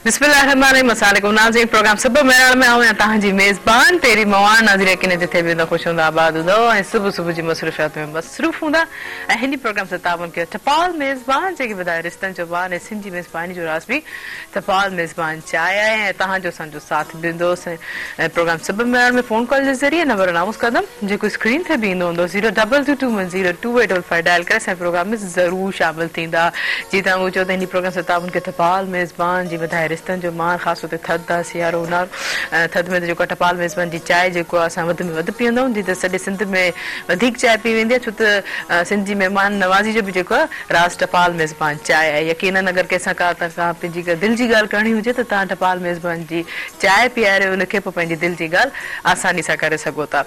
बिस्मिल्लाहिर्रहमानिर्रहीम अस्सलाम नाज़रीन प्रोग्राम सुबह मेराण में आऊं तहांजी मेज़बान पेरी मवान नाज़रीन किने जिथे भी खुश हुंदा आबाद हुंदो ऐं सुबह सुबह जी मसरूफ़ियात में मसरूफ़ हुंदा ऐं हिन प्रोग्राम से ताबन के टपाल मेज़बान जेके ॿुधाए रिश्तनि जो बान ऐं सिंधी मेज़बानी जो राज़ बि टपाल मेज़बान चाहे आहे ऐं तहांजो असांजो साथ बि हूंदोसि ऐं प्रोग्राम सुबह मेराण में फ़ोन कॉल जे ज़रिए नंबर अनाउंस कंदमि जेको स्क्रीन ते बि ईंदो हूंदो 022210285 डायल करे असांजे प्रोग्राम में ज़रूरु शामिल थींदा जीअं तव्हां चओ त हिन प्रोग्राम से ताबन के टपाल मेज़बान जी ॿुधाए रिश्तनि जो मान ख़ासि तौर ते थधि आहे सियारो ऊन्हारो थधि में त जेको टपाल मेज़बान जी चांहि जेको आहे असां वधि में वधि पीअंदा आहियूं जीअं त सॼे सिंध में वधीक चांहि पी वेंदी आहे छो त सिंधी महिमान नवाज़ी जो बि जेको आहे राज़ टपाल मेज़बान चांहि आहे यकीनन अगरि कंहिंसां का तव्हां पंहिंजी दिलि जी ॻाल्हि करणी हुजे त तव्हां टपाल मेज़बान जी चांहि पीआरे उनखे पोइ पंहिंजी दिलि जी ॻाल्हि आसानी सां करे सघो था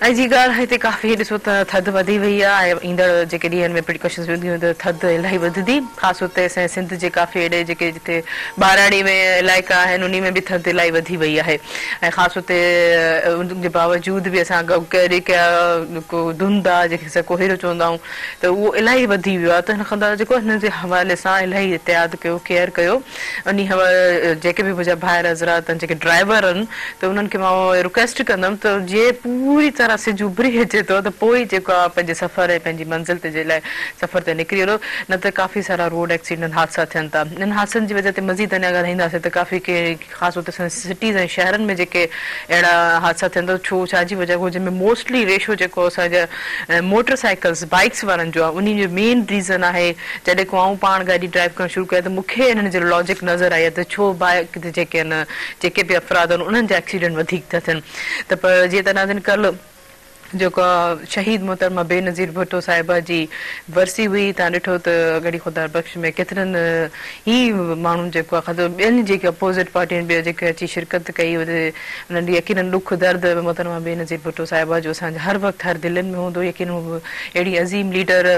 ऐं जी ॻाल्हि हिते काफ़ी ॾिसो त थधि वधी वई आहे ऐं ईंदड़ जेके ॾींहंनि में प्रिकॉशन्स हूंदियूं त थधि इलाही वधंदी ख़ासि तौर ते असांजे सिंध जे काफ़ी एॾे जेके जिते ॿाराड़ी में इलाइक़ा आहिनि उन में बि थधि इलाही वधी वई आहे ऐं ख़ासि तौर ते उनजे बावजूदि बि असां जेके धुंध आहे जंहिंखे असां कोहीरो चवंदा आहियूं त उहो इलाही वधी वियो आहे त हिन खां जेको हिन जे हवाले सां इलाही एहतियात कयो केयर कयो उन जेके बि मुंहिंजा भाइर हज़रात आहिनि जेके ड्राइवर आहिनि त उन्हनि खे मां रिक्वेस्ट कंदमि त जीअं पूरी तरह सिज उभरी अचे थो त पोइ जेको आहे पंहिंजे सफ़र ऐं पंहिंजी मंज़िल ते जे लाइ सफ़र ते निकिरी वञो न त काफ़ी सारा रोड एक्सीडेंट हादसा थियनि था इन हादसनि जी वजह ते मज़ीद अञा ॻाल्हाईंदासीं त काफ़ी के ख़ासि तौर ते सिटीज़ ऐं शहरनि में जेके अहिड़ा हादसा थियनि था छो छाजी वजह को जंहिंमें मोस्टली रेशो जेको असांजा मोटर साइकिल्स बाइक्स वारनि जो आहे उन जो मेन रीज़न आहे जॾहिं को आऊं पाण गाॾी ड्राइव करणु शुरू कया त मूंखे हिननि जो लॉजिक नज़र आई आहे त छो बाइक ते जेके आहिनि जेके बि अफ़राद आहिनि उन्हनि जा एक्सीडेंट वधीक था थियनि त पर जीअं त नाज़रीन कल्ह जेको शहीद मोहतरमा बेनज़ीर भुट्टो साहिबा जी वरसी हुई तव्हां ॾिठो त गड़ी खुदा बख़्श में केतिरनि ई माण्हुनि जेको आहे ॿियनि जेके अपोज़िट पार्टियुनि बि जेके अची शिरकत कई उन्हनि यकीनन ॾुख दर्द मोहतरमा बेनज़ीर भुट्टो साहिबा जो असांजा हर वक़्तु हर दिलनि में हूंदो यकीन अहिड़ी अज़ीम लीडर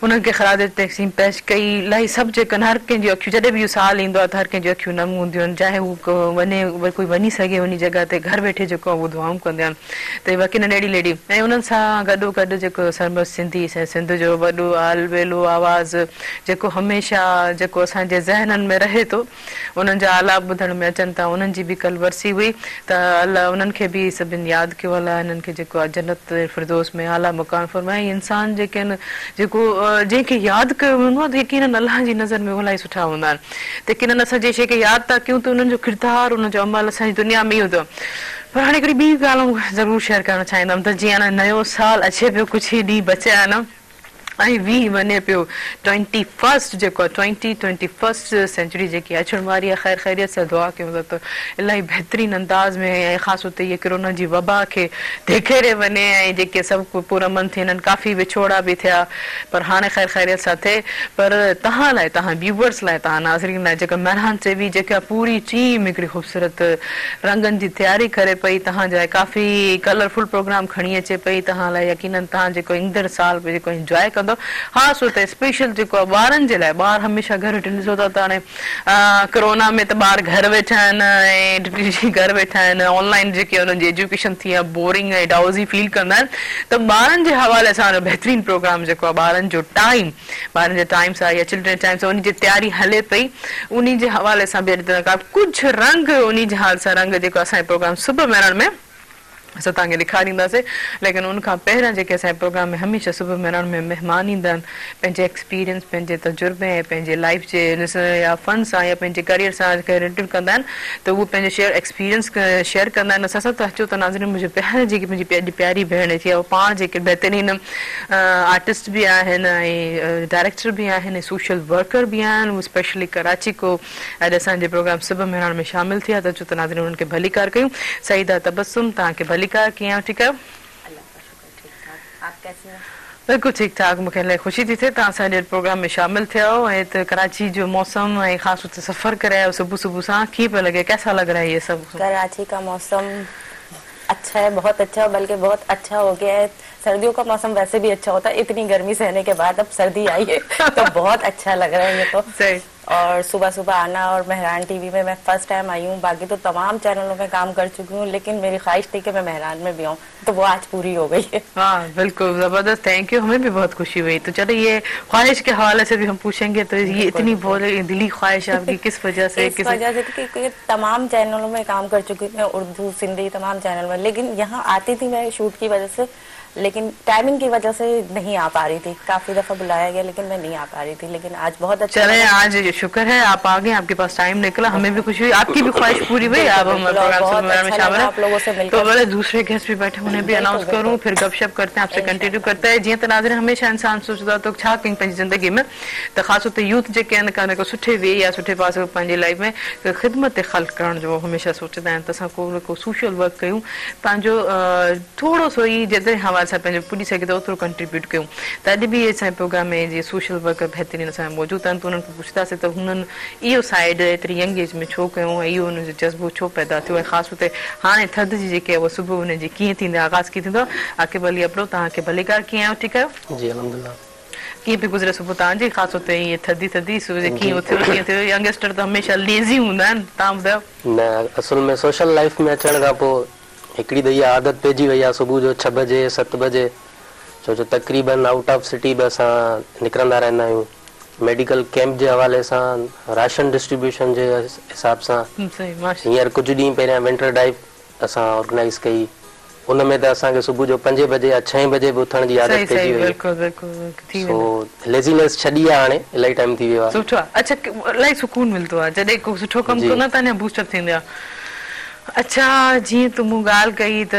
उन्हनि खे ख़राज तक़सीम पेश कई इलाही सभु जेके हर कंहिंजूं अखियूं जॾहिं बि इहो साल ईंदो आहे त हर कंहिंजूं अखियूं नम हूंदियूं आहिनि चाहे हू वञे कोई वञी सघे उन जॻह ते घर वेठे जेको आहे उहो दुआऊं कंदा आहिनि त यकीनन अहिड़ी लेडी ऐं उन्हनि सां गॾोगॾु जेको सरमस्त सिंधी सिंध जो वॾो अलवेलो आवाज़ जेको हमेशह जेको असांजे ज़हननि में रहे थो उन्हनि जा आलाप ॿुधण में अचनि था उन्हनि जी बि कल्ह वरसी हुई त अलाह उन्हनि खे बि सभिनी यादि कयो अलाह हिननि खे जेको आहे जन्नत फिरदौस में आला मुक़ाम फरमाए इंसान जेके आहिनि जेको जंहिंखे यादि कयो वेंदो आहे त यकीनन अलाह जी नज़र में इलाही सुठा हूंदा आहिनि त यकीनन असां जंहिं शइ खे यादि था कयूं त उन्हनि जो किरदारु उनजो अमल असांजी दुनिया में इहो अथव पर हाणे हिकिड़ी ॿी ॻाल्हि ज़रूरु शेयर करणु चाहींदमि त जीअं हाणे नयो साल अचे पियो कुझु ई ॾींहं बचिया आहिनि ऐं वञे पियो 21 जेको आहे 2021 सेंचुरी जेकी अचण वारी आहे ख़ैर ख़ैरियत सां दुआ कयूं था त इलाही बहितरीन अंदाज़ में ऐं ख़ासि तौर ते इहे कोरोना जी वबा खे देखेरे वञे ऐं जेके सभु पुरअमन थिए हिननि काफ़ी विछोड़ा बि थिया पर हाणे ख़ैर ख़ैरियत सां थिए पर तव्हां लाइ तव्हां व्यूवर्स लाइ तव्हां नाज़रीन लाइ जेका मेहरान चइबी जेका पूरी टीम हिकिड़ी ख़ूबसूरत रंगनि जी तयारी करे पई तव्हांजा काफ़ी कलरफुल प्रोग्राम खणी अचे पई तव्हां लाइ यकीनन तव्हां जेको ईंदड़ साल जेको इंजॉय कंदो ख़ासि तौर ते स्पेशल जेको आहे ॿारनि जे लाइ ॿार हमेशह घर वेठे ॾिसो था त हाणे कोरोना में त ॿार घर वेठा आहिनि ऐं घर वेठा आहिनि ऑनलाइन जेके हुननि जी एजुकेशन थी आहे बोरिंग ऐं डाउज़ी फील कंदा आहिनि त ॿारनि जे हवाले सां बहितरीनु प्रोग्राम जेको आहे ॿारनि जो टाइम ॿारनि जे टाइम सां या चिल्ड्रन टाइम सां उन जी तयारी हले पई उन जे हवाले सां बि कुझु रंग उन जे हाल सां रंग जेको असांजे प्रोग्राम सुबुह मेराण में असां तव्हांखे ॾेखारींदासीं लेकिन उनखां पहिरियां जेके असांजे प्रोग्राम में हमेशह सुबुह मेराण में महिमान ईंदा आहिनि पंहिंजे एक्सपीरियंस पंहिंजे तजुर्बे ऐं पंहिंजे लाइफ जे या फन सां या पंहिंजे करियर सां रिलेटेड कंदा आहिनि त उहे पंहिंजो एक्सपीरियंस शेयर कंदा आहिनि असां सां त अचो त नाज़रीन मुंहिंजो पहिरियों जेकी मुंहिंजी प्यारी भेण थी आहे पाण जेके बहितरीन आर्टिस्ट बि आहिनि ऐं डायरेक्टर बि आहिनि सोशल वर्कर बि आहिनि उहे स्पेशली कराची को अॼु असांजे प्रोग्राम सुबुह मेराण में शामिल थिया त अचो त नाज़रीन उन्हनि खे भलीकार कयूं सईदा तबस्सुम तव्हांखे भलीकार कीअं आहियो ठीकु आहियो बिल्कुलु ठीकु ठाक मूंखे इलाही ख़ुशी थी थिए तव्हां असांजे प्रोग्राम में शामिल थिया आहियो ऐं त कराची जो मौसम ऐं ख़ासि तौर ते सफ़र करे आयो सुबुह सुबुह सां कीअं पियो लॻे कैसा लग रहा है ये सब कराची का मौसम अच्छा है बहुत अच्छा बल्कि बहुत अच्छा हो गया है सर्दियों का मौसम वैसे भी अच्छा होता है इतनी गर्मी सहने के बाद अब सर्दी आई है तो बहुत अच्छा लग रहा है ये तो सही और सुबह सुबह आना। और मेहरान टीवी में मैं फर्स्ट टाइम आई हूँ, बाकी तो तमाम चैनलों में काम कर चुकी हूँ, लेकिन मेरी ख्वाहिश थी कि मैं मेहरान में भी आऊँ, तो वो आज पूरी हो गई है। हाँ बिल्कुल जबरदस्त, थैंक यू, हमें भी बहुत खुशी हुई। तो चलो ये ख्वाहिश के हवाले से भी हम पूछेंगे, तो ये इतनी बहुत दिली ख्वाहिश आपकी किस वजह से? इस वजह से कि तमाम चैनलों में काम कर चुकी थी, उर्दू सिंधी तमाम चैनल में, लेकिन यहाँ आती थी मैं शूट की वजह से, लेकिन टाइमिंग की वजह से नहीं आ पा रही थी। काफी दफा बुलाया गया लेकिन मैं नहीं आ पा रही थी, लेकिन आज बहुत अच्छा। चले आज शुक्र है आप आ गए, आपके पास टाइम निकला, हमें भी खुशी हुई, आपकी भी ख्वाहिश पूरी हुई, आप हमारे प्रोग्राम में शामिल आप लोगों से मिलकर। तो बड़े दूसरे गेस्ट भी बैठे, उन्हें भी अनाउंस करूँ, फिर गपशप करते हैं, आपसे कंटिन्यू करते हैं। जीअं त नाज़रीन हमेशा इंसान सोचदा तो छा कई पंहिंजी ज़िंदगी में, त ख़ासि तौर ते यूथ जेके आहिनि का न को सुठे वे या सुठे पासे पंहिंजी लाइफ में ख़िदमत ख़ल्क़ करण जो हमेशा सोचदा आहिनि, त असां को न को सोशल वर्क कयूं, पंहिंजो थोरो सो ई जेतिरे हवाले सां पंहिंजो पुॼी सघे तो ओतिरो कंट्रीब्यूट कयूं। त अॼु बि असांजे प्रोग्राम में जीअं सोशल वर्कर बहितरीन असां मौजूद आहिनि, त उन्हनि खां पुछंदासीं त हुननि इहो साइड एतिरी यंग एज में छो कयूं ऐं इहो हुनजो जज़्बो छो पैदा थियो, ऐं ख़ासि तौर ते हाणे थधि जी जेके आहे उहा सुबुह हुनजी कीअं थींदी, आगाज़ कीअं थींदो? आकिब अली अबरो, तव्हांखे भलीकार, कीअं आहियो? ठीकु आहियो? जी अल्हम्दुलिल्लाह। कीअं पई गुज़रे सुबुह तव्हांजी, ख़ासि तौर ते ईअं थधी सुबुह कीअं उथियो कीअं थियो? यंगस्टर त हमेशह लेज़ी हूंदा आहिनि, तव्हां ॿुधायो। न असल में सोशल लाइफ में अचण खां पोइ हिकिड़ी त इहा आदत पइजी वई आहे सुबुह जो 6 बजे 7 बजे, छो जो तक़रीबन आउट ऑफ सिटी बि असां निकिरंदा रहंदा आहियूं, मेडिकल कैंप जे हवाले सां, राशन डिस्ट्रीब्यूशन जे हिसाब सां। हींअर कुझु ॾींहं पहिरियां विंटर ड्राइव असां ऑर्गेनाइज़ कई, उन में त असांखे सुबुह जो 5 बजे या 6 बजे बि उथण जी आदत पइजी वई, सो लेज़ीनेस छॾी आहे, हाणे इलाही टाइम थी वियो आहे। सुठो आहे, अच्छा इलाही सुकून मिलंदो आहे जॾहिं को सुठो कमु कयो न त अञा बूस्टअप थींदो आहे। अच्छा जीअं तूं मूं ॻाल्हि कई त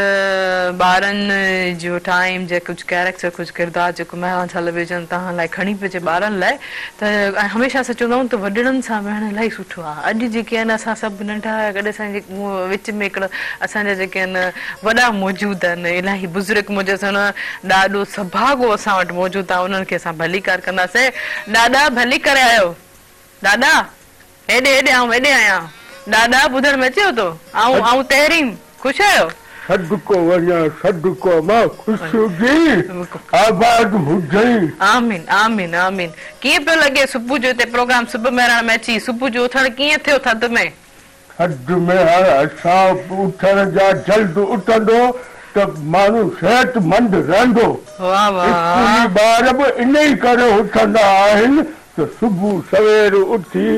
ॿारनि जो टाइम जे कुझु कैरेक्टर कुझु किरदारु जेको मेहरान टेलीविजन तव्हां लाइ खणी पिए ॿारनि लाइ, त हमेशह असां चवंदा आहियूं त वॾड़नि सां विहणु इलाही सुठो आहे। अॼु जेके आहिनि असां सभु नंढा, कॾहिं असांजे विच में हिकिड़ा असांजा जेके आहिनि वॾा मौजूदु आहिनि, इलाही बुज़ुर्ग मौजूदु आहिनि, ॾाढो सभाॻो असां वटि मौजूदु आहे, उन्हनि खे असां भलीकार कंदासीं। ॾाढा भली करे आयो ॾाढा, हेॾे आऊं हेॾे आहियां ॾाढा, ॿुधण में अचेव थो? आऊं तहरीम, ख़ुशि आहियो? सदको वञा सदको मां ख़ुशि जी आबाद हुजई। आमीन आमीन आमीन। कीअं पियो लॻे सुबुह जो हिते प्रोग्राम सुबुह मेहरान में अची, सुबुह जो उथण कीअं थियो थधि में? थधि में हाणे असां उथण जा जल्द उथंदो त माण्हू सेहतमंद रहंदो। वाह वाह, ॿार बि इन ई करे उथंदा आहिनि त सुबुह सवेर उथी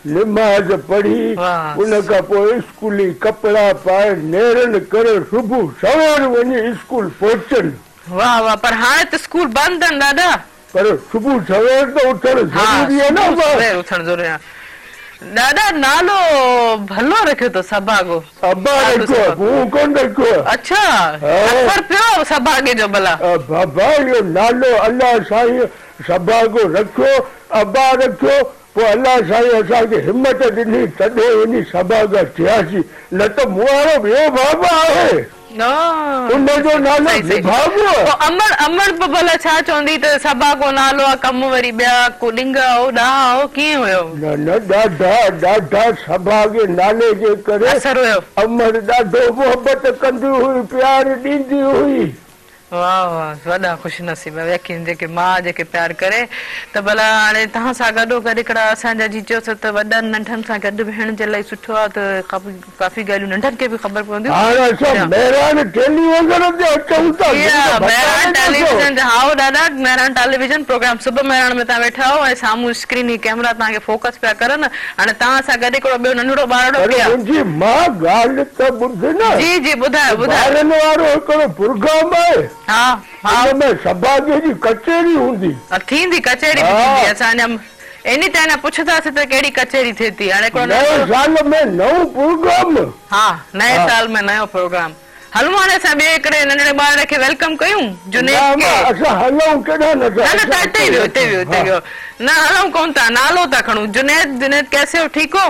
नमाज़ पढ़ी उन खां पोइ स्कूली कपिड़ा पाए नेरनि करे सुबुह सवेर वञी स्कूल पहुचनि। वाह वाह, पर हाणे त स्कूल बंदि आहिनि ॾाढा। पर सुबुह सवेर त उथण ज़रूरी आहे न, सवेर उथण ज़रूरी आहे। ॾाढा नालो भलो रखियो अथव सभाॻो। अब्बा रखियो, मूं कोन रखियो। अच्छा, अख़र पियो सभाॻे जो भला? बाबा इहो नालो अलाह साईं सभाॻो रखियो, अब्बा रखियो, पोइ अलाह साईं असांखे हिमत ॾिनी तॾहिं वञी सभाॻा थियासीं, न त मूं वारो ॿियो बाबा आहे उनजो नालो निभाॻो। अमर बि भला छा चवंदी त सभाॻो नालो आहे, कम वरी ॿिया को ॾिंगा हो ॾाह हो, कीअं हुयो? न ॾाढा सभाॻे नाले जे करे असर हुयो। अमर ॾाढो मोहबत कंदी हुई, प्यार ॾींदी हुई। वाह वाह, वॾा ख़ुशनसीब यकीन जेके माउ जेके प्यार करे। त भला हाणे तव्हां सां गॾो गॾु हिकिड़ा असांजा जी चयोसि त वॾनि नंढनि सां गॾु वेहण जे लाइ सुठो आहे, त काफ़ी ॻाल्हियूं नंढनि खे बि ख़बर पवंदियूं। मेहरान टेलीविजन हाओ ॾाढा, मेहरान टेलीविजन प्रोग्राम सुबुह मेहरान में तव्हां वेठा हो ऐं साम्हूं स्क्रीन ही कैमरा तव्हांखे फोकस पिया करनि, हाणे तव्हां सां गॾु हिकिड़ो ॿियो नंढड़ो ॿारड़ो पिया। जी जी ॿुधायो हिकिड़ो प्रोग्राम आहे, सभाॻे जी कचेरी हूंदी, थींदी कचेरी बि थींदी। असांजा इन ते अञा पुछंदासीं त कहिड़ी कचेरी थिए थी। हाणे नए साल में नओं प्रोग्राम। हा, नए साल में नयो प्रोग्राम। हलूं हाणे असां ॿिए हिकिड़े नंढड़े ॿार खे वेलकम कयूं, जुनेद खे। असां हलूं केॾा न, हिते वियो न, हलूं कोन था, नालो था खणूं। जुनेद कैसे हो, ठीक हो?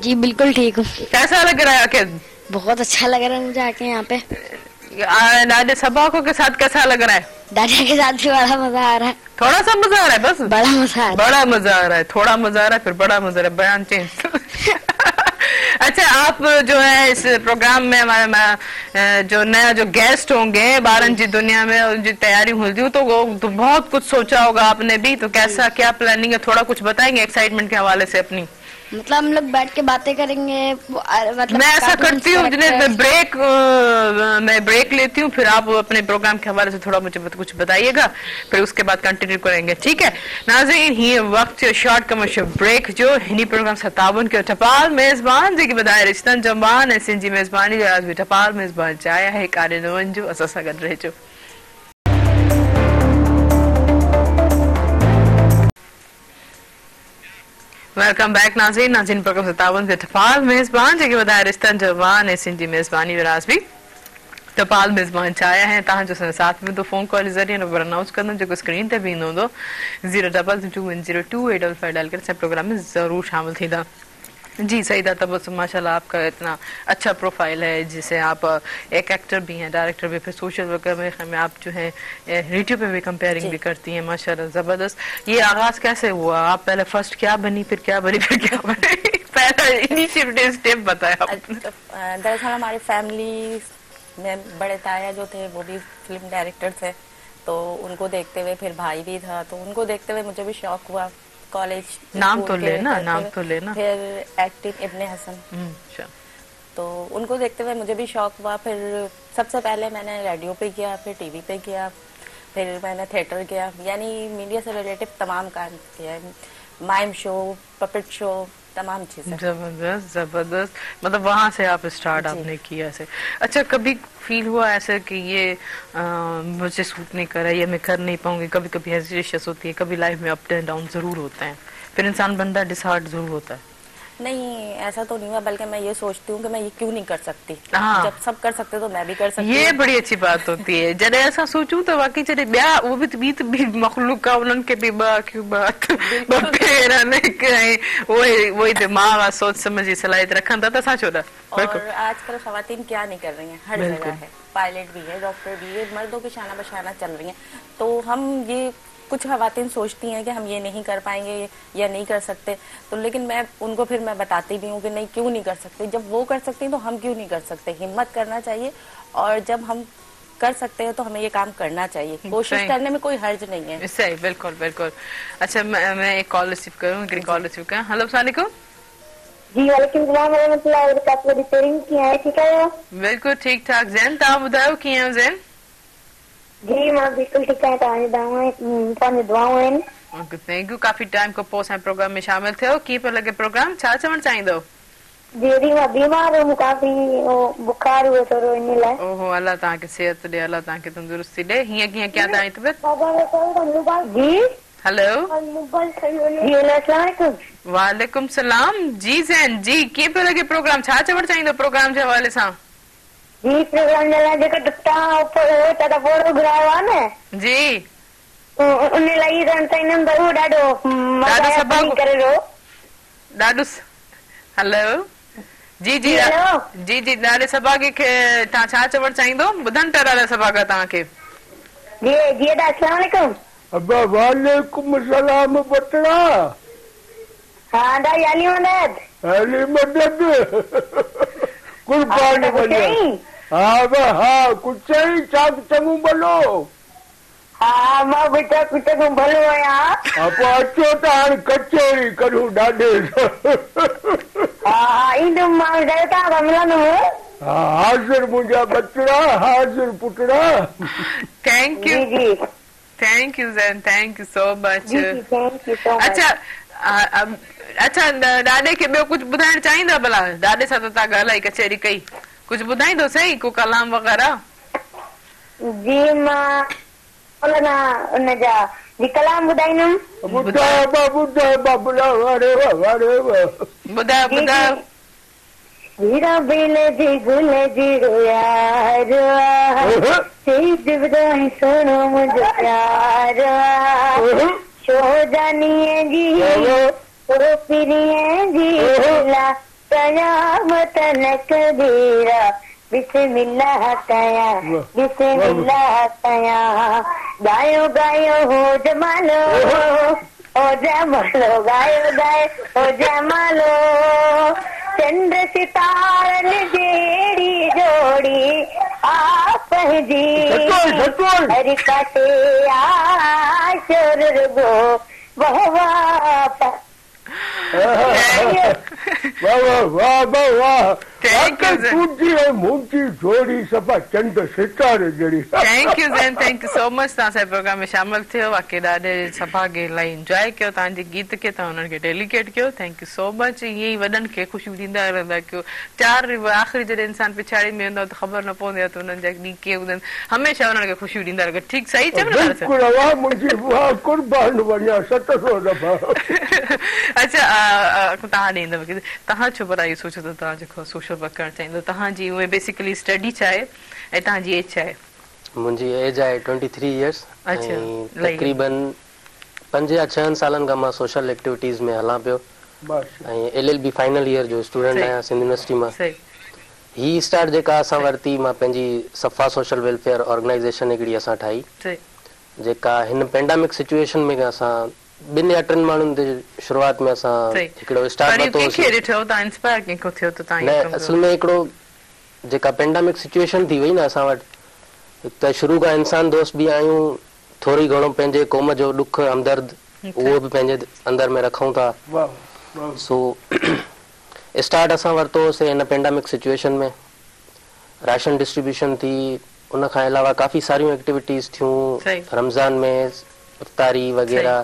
जी बिल्कुल ठीक हूँ। कैसा लग रहा है आके? बहुत अच्छा लग रहा है मुझे आके यहाँ पे। दादा सभाको के साथ कैसा लग रहा है? दादा के साथ भी बड़ा मजा आ रहा है। थोड़ा सा मजा आ रहा है? बस बड़ा मजा आ रहा है, बड़ा मजा आ रहा है, थोड़ा मजा आ रहा है, फिर बड़ा मजा आ रहा है, बयान चेंज। अच्छा, आप जो है इस प्रोग्राम में हमारे जो नया जो गेस्ट होंगे बारन जी दुनिया में उनकी तैयारी हुई तो बहुत कुछ सोचा होगा आपने भी, तो कैसा क्या प्लानिंग है, थोड़ा कुछ बताएंगे एक्साइटमेंट के हवाले से अपनी? मतलब हम लोग बैठ के बातें करेंगे। मतलब मैं ऐसा करती हूँ मैं ब्रेक लेती हूँ, फिर आप अपने प्रोग्राम के हवाले से थोड़ा मुझे कुछ बताइएगा, फिर उसके बाद कंटिन्यू करेंगे, ठीक है नाज़रीन? ही वक्त शॉर्ट कमर्शियल ब्रेक जो हिंदी प्रोग्राम 57 के टपाल मेजबान जी की बधाई रिश्तन जमान ऐसी जी मेजबानी जो आज भी टपाल मेजबान चाया है कार्य जो असा गड रहे जो। वेलकम बैक नाज़रीन प्रोग्राम 57 के टपाल मेजबान जी की बधाई रिश्तन जमान ऐसी जी मेजबानी विराज भी टपाल मेजबान चाया है तहां जो साथ में तो फोन कॉल ज़रिए नंबर अनाउंस करना जो स्क्रीन ते भी दो 022210285 डायल कर प्रोग्राम में जरूर शामिल थी था। जी सईदा तबस्सुम माशाल्लाह आपका इतना अच्छा प्रोफाइल है, जिसे आप एक एक्टर भी हैं, डायरेक्टर भी, फिर सोशल वर्कर में आप जो है रेडियो पे भी कंपेयरिंग भी करती हैं, माशाल्लाह जबरदस्त। ये आगाज कैसे हुआ? आप पहले फर्स्ट क्या बनी, फिर क्या बनी, फिर क्या बनी? पहला इनिशिएटिव स्टेप बताया आपने। दरअसल हमारी फैमिली में बड़े ताया जो थे वो भी फिल्म डायरेक्टर थे, तो उनको देखते हुए फिर भाई भी था, तो उनको देखते हुए मुझे भी शौक हुआ। कॉलेज नाम तो लेना फिर एक्टिंग इब्ने हसन, तो उनको देखते हुए मुझे भी शौक हुआ। फिर सबसे पहले मैंने रेडियो पे किया, फिर टीवी पे किया, फिर मैंने थिएटर किया, यानी मीडिया से रिलेटेड तमाम काम किया, माइम शो, पपेट शो, तमाम चीजें। जबरदस्त मतलब वहां से आप स्टार्ट आपने किया ऐसे। अच्छा, कभी फील हुआ ऐसे कि ये मुझे सूट नहीं कर रहा, ये मैं कर नहीं पाऊंगी? कभी कभी हेजिटेशंस होती है, कभी लाइफ में अप एंड डाउन जरूर होते हैं, फिर इंसान बंदा डिसहार्ट जरूर होता है। नहीं, ऐसा तो नहीं हुआ, बल्कि मैं ये सोचती हूँ कि मैं ये क्यों नहीं कर सकती। जब सब कर सकते तो मैं भी कर सकती। ये बड़ी अच्छी बात होती है जब ऐसा सोचूं तो वाकई जब ब्या वो भी मखलूक का उन्हन के भी क्यों बात वही दिमाग सोच समझ सलाहियत रखन था सा छोड़ा। और आजकल खवातीन क्या नहीं कर रही हैं, हर जगह है, पायलट भी है, डॉक्टर भी है, मर्दों की शाना बशाना चल रही है। तो हम ये कुछ खवातीन सोचती हैं कि हम ये नहीं कर पाएंगे या नहीं कर सकते, तो लेकिन मैं उनको फिर मैं बताती भी हूँ कि नहीं, क्यों नहीं कर सकते? जब वो कर सकती हैं तो हम क्यों नहीं कर सकते? हिम्मत करना चाहिए, और जब हम कर सकते हैं तो हमें ये काम करना चाहिए, कोशिश करने में कोई हर्ज नहीं है। सही, बिल्कुल बिल्कुल। अच्छा, मैं एक कॉल रिसीव करूँ, कॉल रिसीव करें। हेलो अस्सलाम वालेकुम। जी वालेकुम सलाम व रहमतुल्लाहि व बरकातहू। रिपेयरिंग की है, ठीक है? बिल्कुल ठीक ठाक। ज़ैन ता बुधायो कीअं ज़ैन? जी मां बिल्कुल ठीक है, तव्हांजी दुआऊं आहिनि। Thank U. काफी टाइम को पोइ असांजे प्रोग्राम में शामिल थियो, कीअं पियो लॻे प्रोग्राम, छा चवणु चाहींदो? जी मां बीमार हुअमि, काफ़ी बुखार हुओ थोरो, इन लाइ। ओहो, अल्लाह तव्हांखे सिहत ॾे, अल्लाह तव्हांखे तंदुरुस्ती ॾे। हीअं कीअं क्या तव्हांजी तबियत? जी हेलो जी, अस्सलाम वालेकुम। वालेकुम सलाम। जी ज़ैन जी, कीअं पियो लॻे प्रोग्राम, छा चवणु चाहींदो प्रोग्राम जे हवाले सां? जी प्रोग्राम जे लाइ जेको तव्हां ऊपर फोटो घुरायो आहे न, जी उन लाइ ॾाढो करे ॾाढो। हेलो जी जी जी जी, ॾाढे सभागी खे तव्हां छा चवणु चाहींदो? ॿुधनि पिया ॾाढा सभागा तव्हांखे। जी जी अस्सलाम वालेकुम। अब्बा वालेकुम सलाम बटड़ा। हाँ दाई अली मदद। अली मदद कुर्बानी वजह। हाँ बा हाँ कुछ ही चाक चंगू बलो। हाँ मां बेटा कुछ को भलो आया। आप अचो त हाणे कचेरी करूं ॾाढे। हाँ इंदु मां देवता मिलंदो। हाँ हाज़िर मुंहिंजा बचड़ा, हाज़िर पुटड़ा। Thank you ji thank you Zain, thank you so much. Thank you so much. अच्छा ॾाॾे खे ॿियो कुझु ॿुधाइण चाहींदा भला? ॾाॾे सां त तव्हां ॻाल्हाई कचेरी कई, कुझु ॿुधाईंदो सही को कलाम वग़ैरह? जी मां उनजा जी कलाम ॿुधाईंदुमि। ॿुधायो ॿुधायो। हीरा बेल जी गुल जी यार सोनो मुझे प्यार शो जानिए जी ओ पिरिए जी ला कयामत न कबीरा बिस्मिल्लाह कया बिस्मिल्लाह कया गायो गायो हो जमालो ओ जमालो गायो गायो हो जमालो चंड सितारन जेड़ी जोड़ी आप जी हरि काटे आशर गो वाह वाह वाह Thank you, Zen. टूटी है मूंची जोड़ी सफ़ा चंड सितारे जड़ी thank you Zain, thank you so much तव्हां असांजे प्रोग्राम में शामिल थियो वाकई ॾाढे सभा खे इलाही इंजॉय कयो तव्हांजे गीत खे तव्हां हुननि खे डेलीकेट कयो थैंक यू सो मच ईअं ई वॾनि खे ख़ुशियूं ॾींदा रहंदा कयो चारि आख़िरी जॾहिं इंसान पिछाड़ी में वेंदो त ख़बर न पवंदी आहे त हुननि जा ॾींहं कीअं हूंदा आहिनि हमेशह हुननि खे ख़ुशियूं ॾींदा रहो ठीकु सही चयो न बिल्कुलु वाह मुंहिंजी वाह कुर्बान वञा 700 दफ़ा अच्छा तव्हां ॾींदव तव्हां छो पर इहो सोचो त तव्हां जेको सोशल वर्क करणु चाहींदो तव्हांजी उहे बेसिकली स्टडी छा आहे ऐं तव्हांजी एज छा आहे मुंहिंजी एज आहे 23 इयर्स अच्छा, तक़रीबन 5 या 6 सालनि खां मां सोशल एक्टिविटीज़ में हलां पियो ऐं LLB फाइनल ईयर जो स्टूडेंट आहियां सिंध यूनिवर्सिटी मां सही ही स्टार्ट जेका असां वरिती मां पंहिंजी सफ़ा सोशल वेलफेयर ऑर्गेनाइज़ेशन हिकिड़ी असां ठाही सही जेका हिन पेंडेमिक सिचुएशन में असां 2 या 3 माण्हुनि ते शुरूआत में असां हिकिड़ो स्टार्ट पर कंहिंखे ॾिठो तव्हां इंस्पायर कंहिंखो थियो त तव्हां न असल में हिकिड़ो जेका पेंडेमिक सिचुएशन थी वई न असां वटि त शुरू खां इंसान दोस्त बि आहियूं थोरी घणो पंहिंजे क़ौम जो ॾुख हमदर्द उहो बि पंहिंजे अंदर में रखूं था सो स्टार्ट असां वरितोसीं हिन पेंडेमिक सिचुएशन में राशन डिस्ट्रीब्यूशन थी उन खां अलावा काफ़ी सारियूं एक्टिविटीज़ थियूं रमज़ान में इफ्तारी वग़ैरह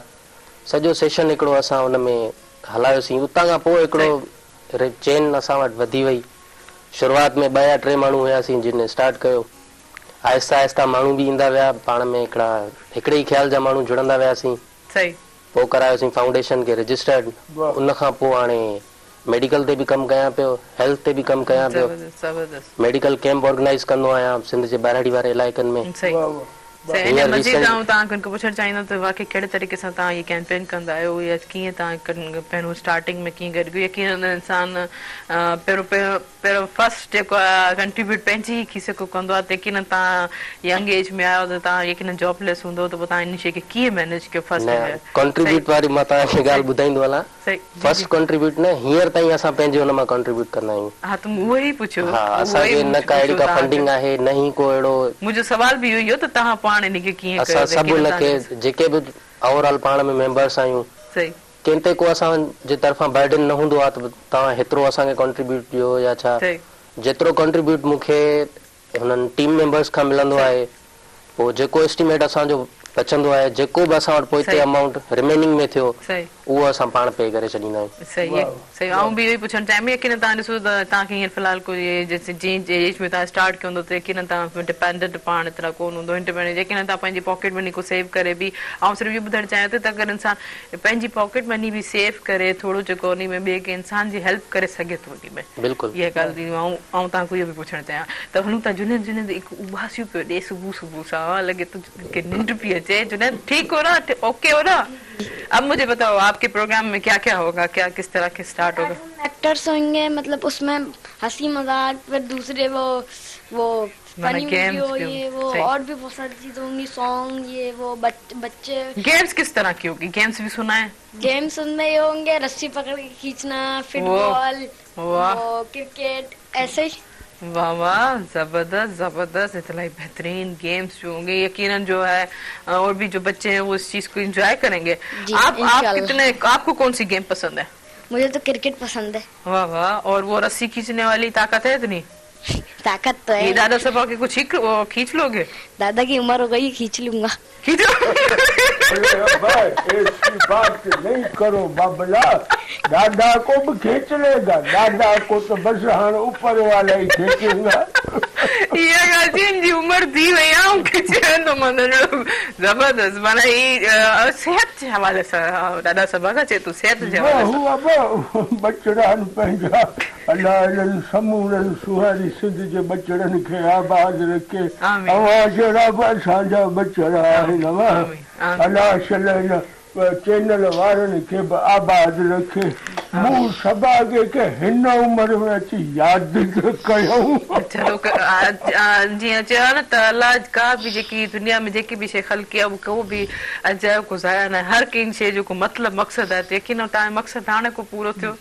सॼो सेशन हिकिड़ो असां हुन में हलायोसीं उतां खां पोइ हिकिड़ो चेन असां वटि वधी वई शुरूआत में 2 या 3 माण्हू हुयासीं जिन स्टार्ट कयो आहिस्ता आहिस्ता माण्हू बि ईंदा विया पाण में हिकिड़े ई ख़्याल जा माण्हू जुड़ंदा वियासीं पोइ करायोसीं फाउंडेशन खे रजिस्टर्ड उन खां पोइ हाणे मेडिकल ते बि कमु कयां पियो हेल्थ ते बि कमु कयां पियो मेडिकल कैंप ऑर्गेनाइज़ कंदो आहियां सिंध जे ॿाहिरि वारे इलाइक़नि में मज़ीद तव्हां पुछणु चाहींदो त वाकई कहिड़े तरीक़े सां तव्हां इहे कैंपेन कंदा आहियो या कीअं तव्हां पहिरियों स्टार्टिंग में कीअं गॾु यकीन इंसान पहिरियों फर्स्ट जेको आहे कंट्रीब्यूट पंहिंजी ई थी सघो कंदो आहे त यकीन तव्हां यंग एज में आहियो त तव्हां यकीन जॉबलेस हूंदो त पोइ तव्हां इन शइ खे कीअं मैनेज कयो फर्स्ट कंट्रीब्यूट वारी मां तव्हांखे ॻाल्हि ॿुधाईंदो हलां फर्स्ट कंट्रीब्यूट न हींअर ताईं असां पंहिंजे हुन मां कंट्रीब्यूट कंदा आहियूं हा त उहो ई पुछो हा असांखे न का अहिड़ी का फंडिंग आहे न ई को अहिड़ो मुंहिंजो सवाल बि इहो त तव्हां पाण इनखे कीअं असां सभु हुनखे जेके बि ओवरऑल पाण में मेंबर्स आहियूं कंहिं ते को असांजे तरफ़ां बर्डन न हूंदो आहे त तव्हां हेतिरो असांखे कंट्रीब्यूट ॾियो या छा जेतिरो कंट्रीब्यूट मूंखे हुननि टीम मेंबर्स खां मिलंदो आहे पोइ जेको एस्टिमेट असांजो बचंदो आहे जेको बि असां वटि पोइ हिते अमाउंट रिमेनिंग में थियो उहो असां पाण पे करे छॾींदा आहियूं सही सही ऐं बि इहो ई पुछणु चाहियां यकीन तव्हां ॾिसो त तव्हांखे हींअर फ़िलहाल कोई जीअं एज में तव्हां स्टार्ट कयो हूंदो त यकीन तव्हां डिपेंडेंट पाण एतिरा कोन हूंदो इंडिपेंडेंट यकीन तव्हां पंहिंजी पॉकेट मनी को सेव करे बि ऐं सिर्फ़ु इहो ॿुधाइणु चाहियां त अगरि इंसान पंहिंजी पॉकेट मनी बि सेव करे थोरो जेको उन में ॿिए खे इंसान जी हेल्प करे सघे थो उन में बिल्कुलु इहा ॻाल्हि ऐं तव्हांखे इहो बि पुछणु चाहियां त हलूं था जुनेद जुनेद हिकु उबासियूं पियो ॾे सुबुह सां लॻे थो की निंड पई अचे जुनेद ठीक हो ना ओके हो ना अब मुझे बताओ आपके प्रोग्राम में क्या क्या होगा क्या किस तरह के स्टार्ट होगा एक्टर्स होंगे मतलब उसमें हंसी मजाक फिर दूसरे वो फनी वीडियो ये वो और भी बहुत सारी चीजें होंगी सॉन्ग ये वो बच्चे गेम्स किस तरह की होगी गेम्स भी सुना है गेम्स उनमें ये होंगे रस्सी पकड़ के खींचना फुटबॉल क्रिकेट ऐसे ही वाह वाह जबरदस्त जबरदस्त इतना ही बेहतरीन गेम्स जो होंगे यकीनन जो है और भी जो बच्चे हैं वो इस चीज को एंजॉय करेंगे आप कितने आपको कौन सी गेम पसंद है मुझे तो क्रिकेट पसंद है वाह वाह और वो रस्सी खींचने वाली ताकत है इतनी ताकत तो है दादा सभा के कुछ खींच लोगे दादा की उम्र हो गई खींच लूंगा ऐसी बात नहीं करो बाबला दादा को भी खींच लेगा दादा को तो बस हाँ ऊपर वाला ही खींचेगा जी उम्र थी वही तो जबरदस्त माना ये सेहत के हवाले से दादा सभा का चेतु सेहत के हवाले बचड़न पंहिंजा अल्लाह समूरन सुहारी सिंध जे बचड़न खे आबाद रखे अवां जहिड़ा बि असांजा बचड़ा आहिनि अल्लाह चैनल वारनि खे बि आबाद रखे मूं सभा के हिन उम्र में अची याद कयूं। चलो जीअं चयो न त अलाह का बि जेकी दुनिया में जेकी बि शइ ख़लक़ी आहे को बि अजायो को ज़ाया न, हर कंहिं शइ जो को मतिलबु मक़सदु आहे, यकीन तव्हांजो मक़सदु हाणे को पूरो थियो।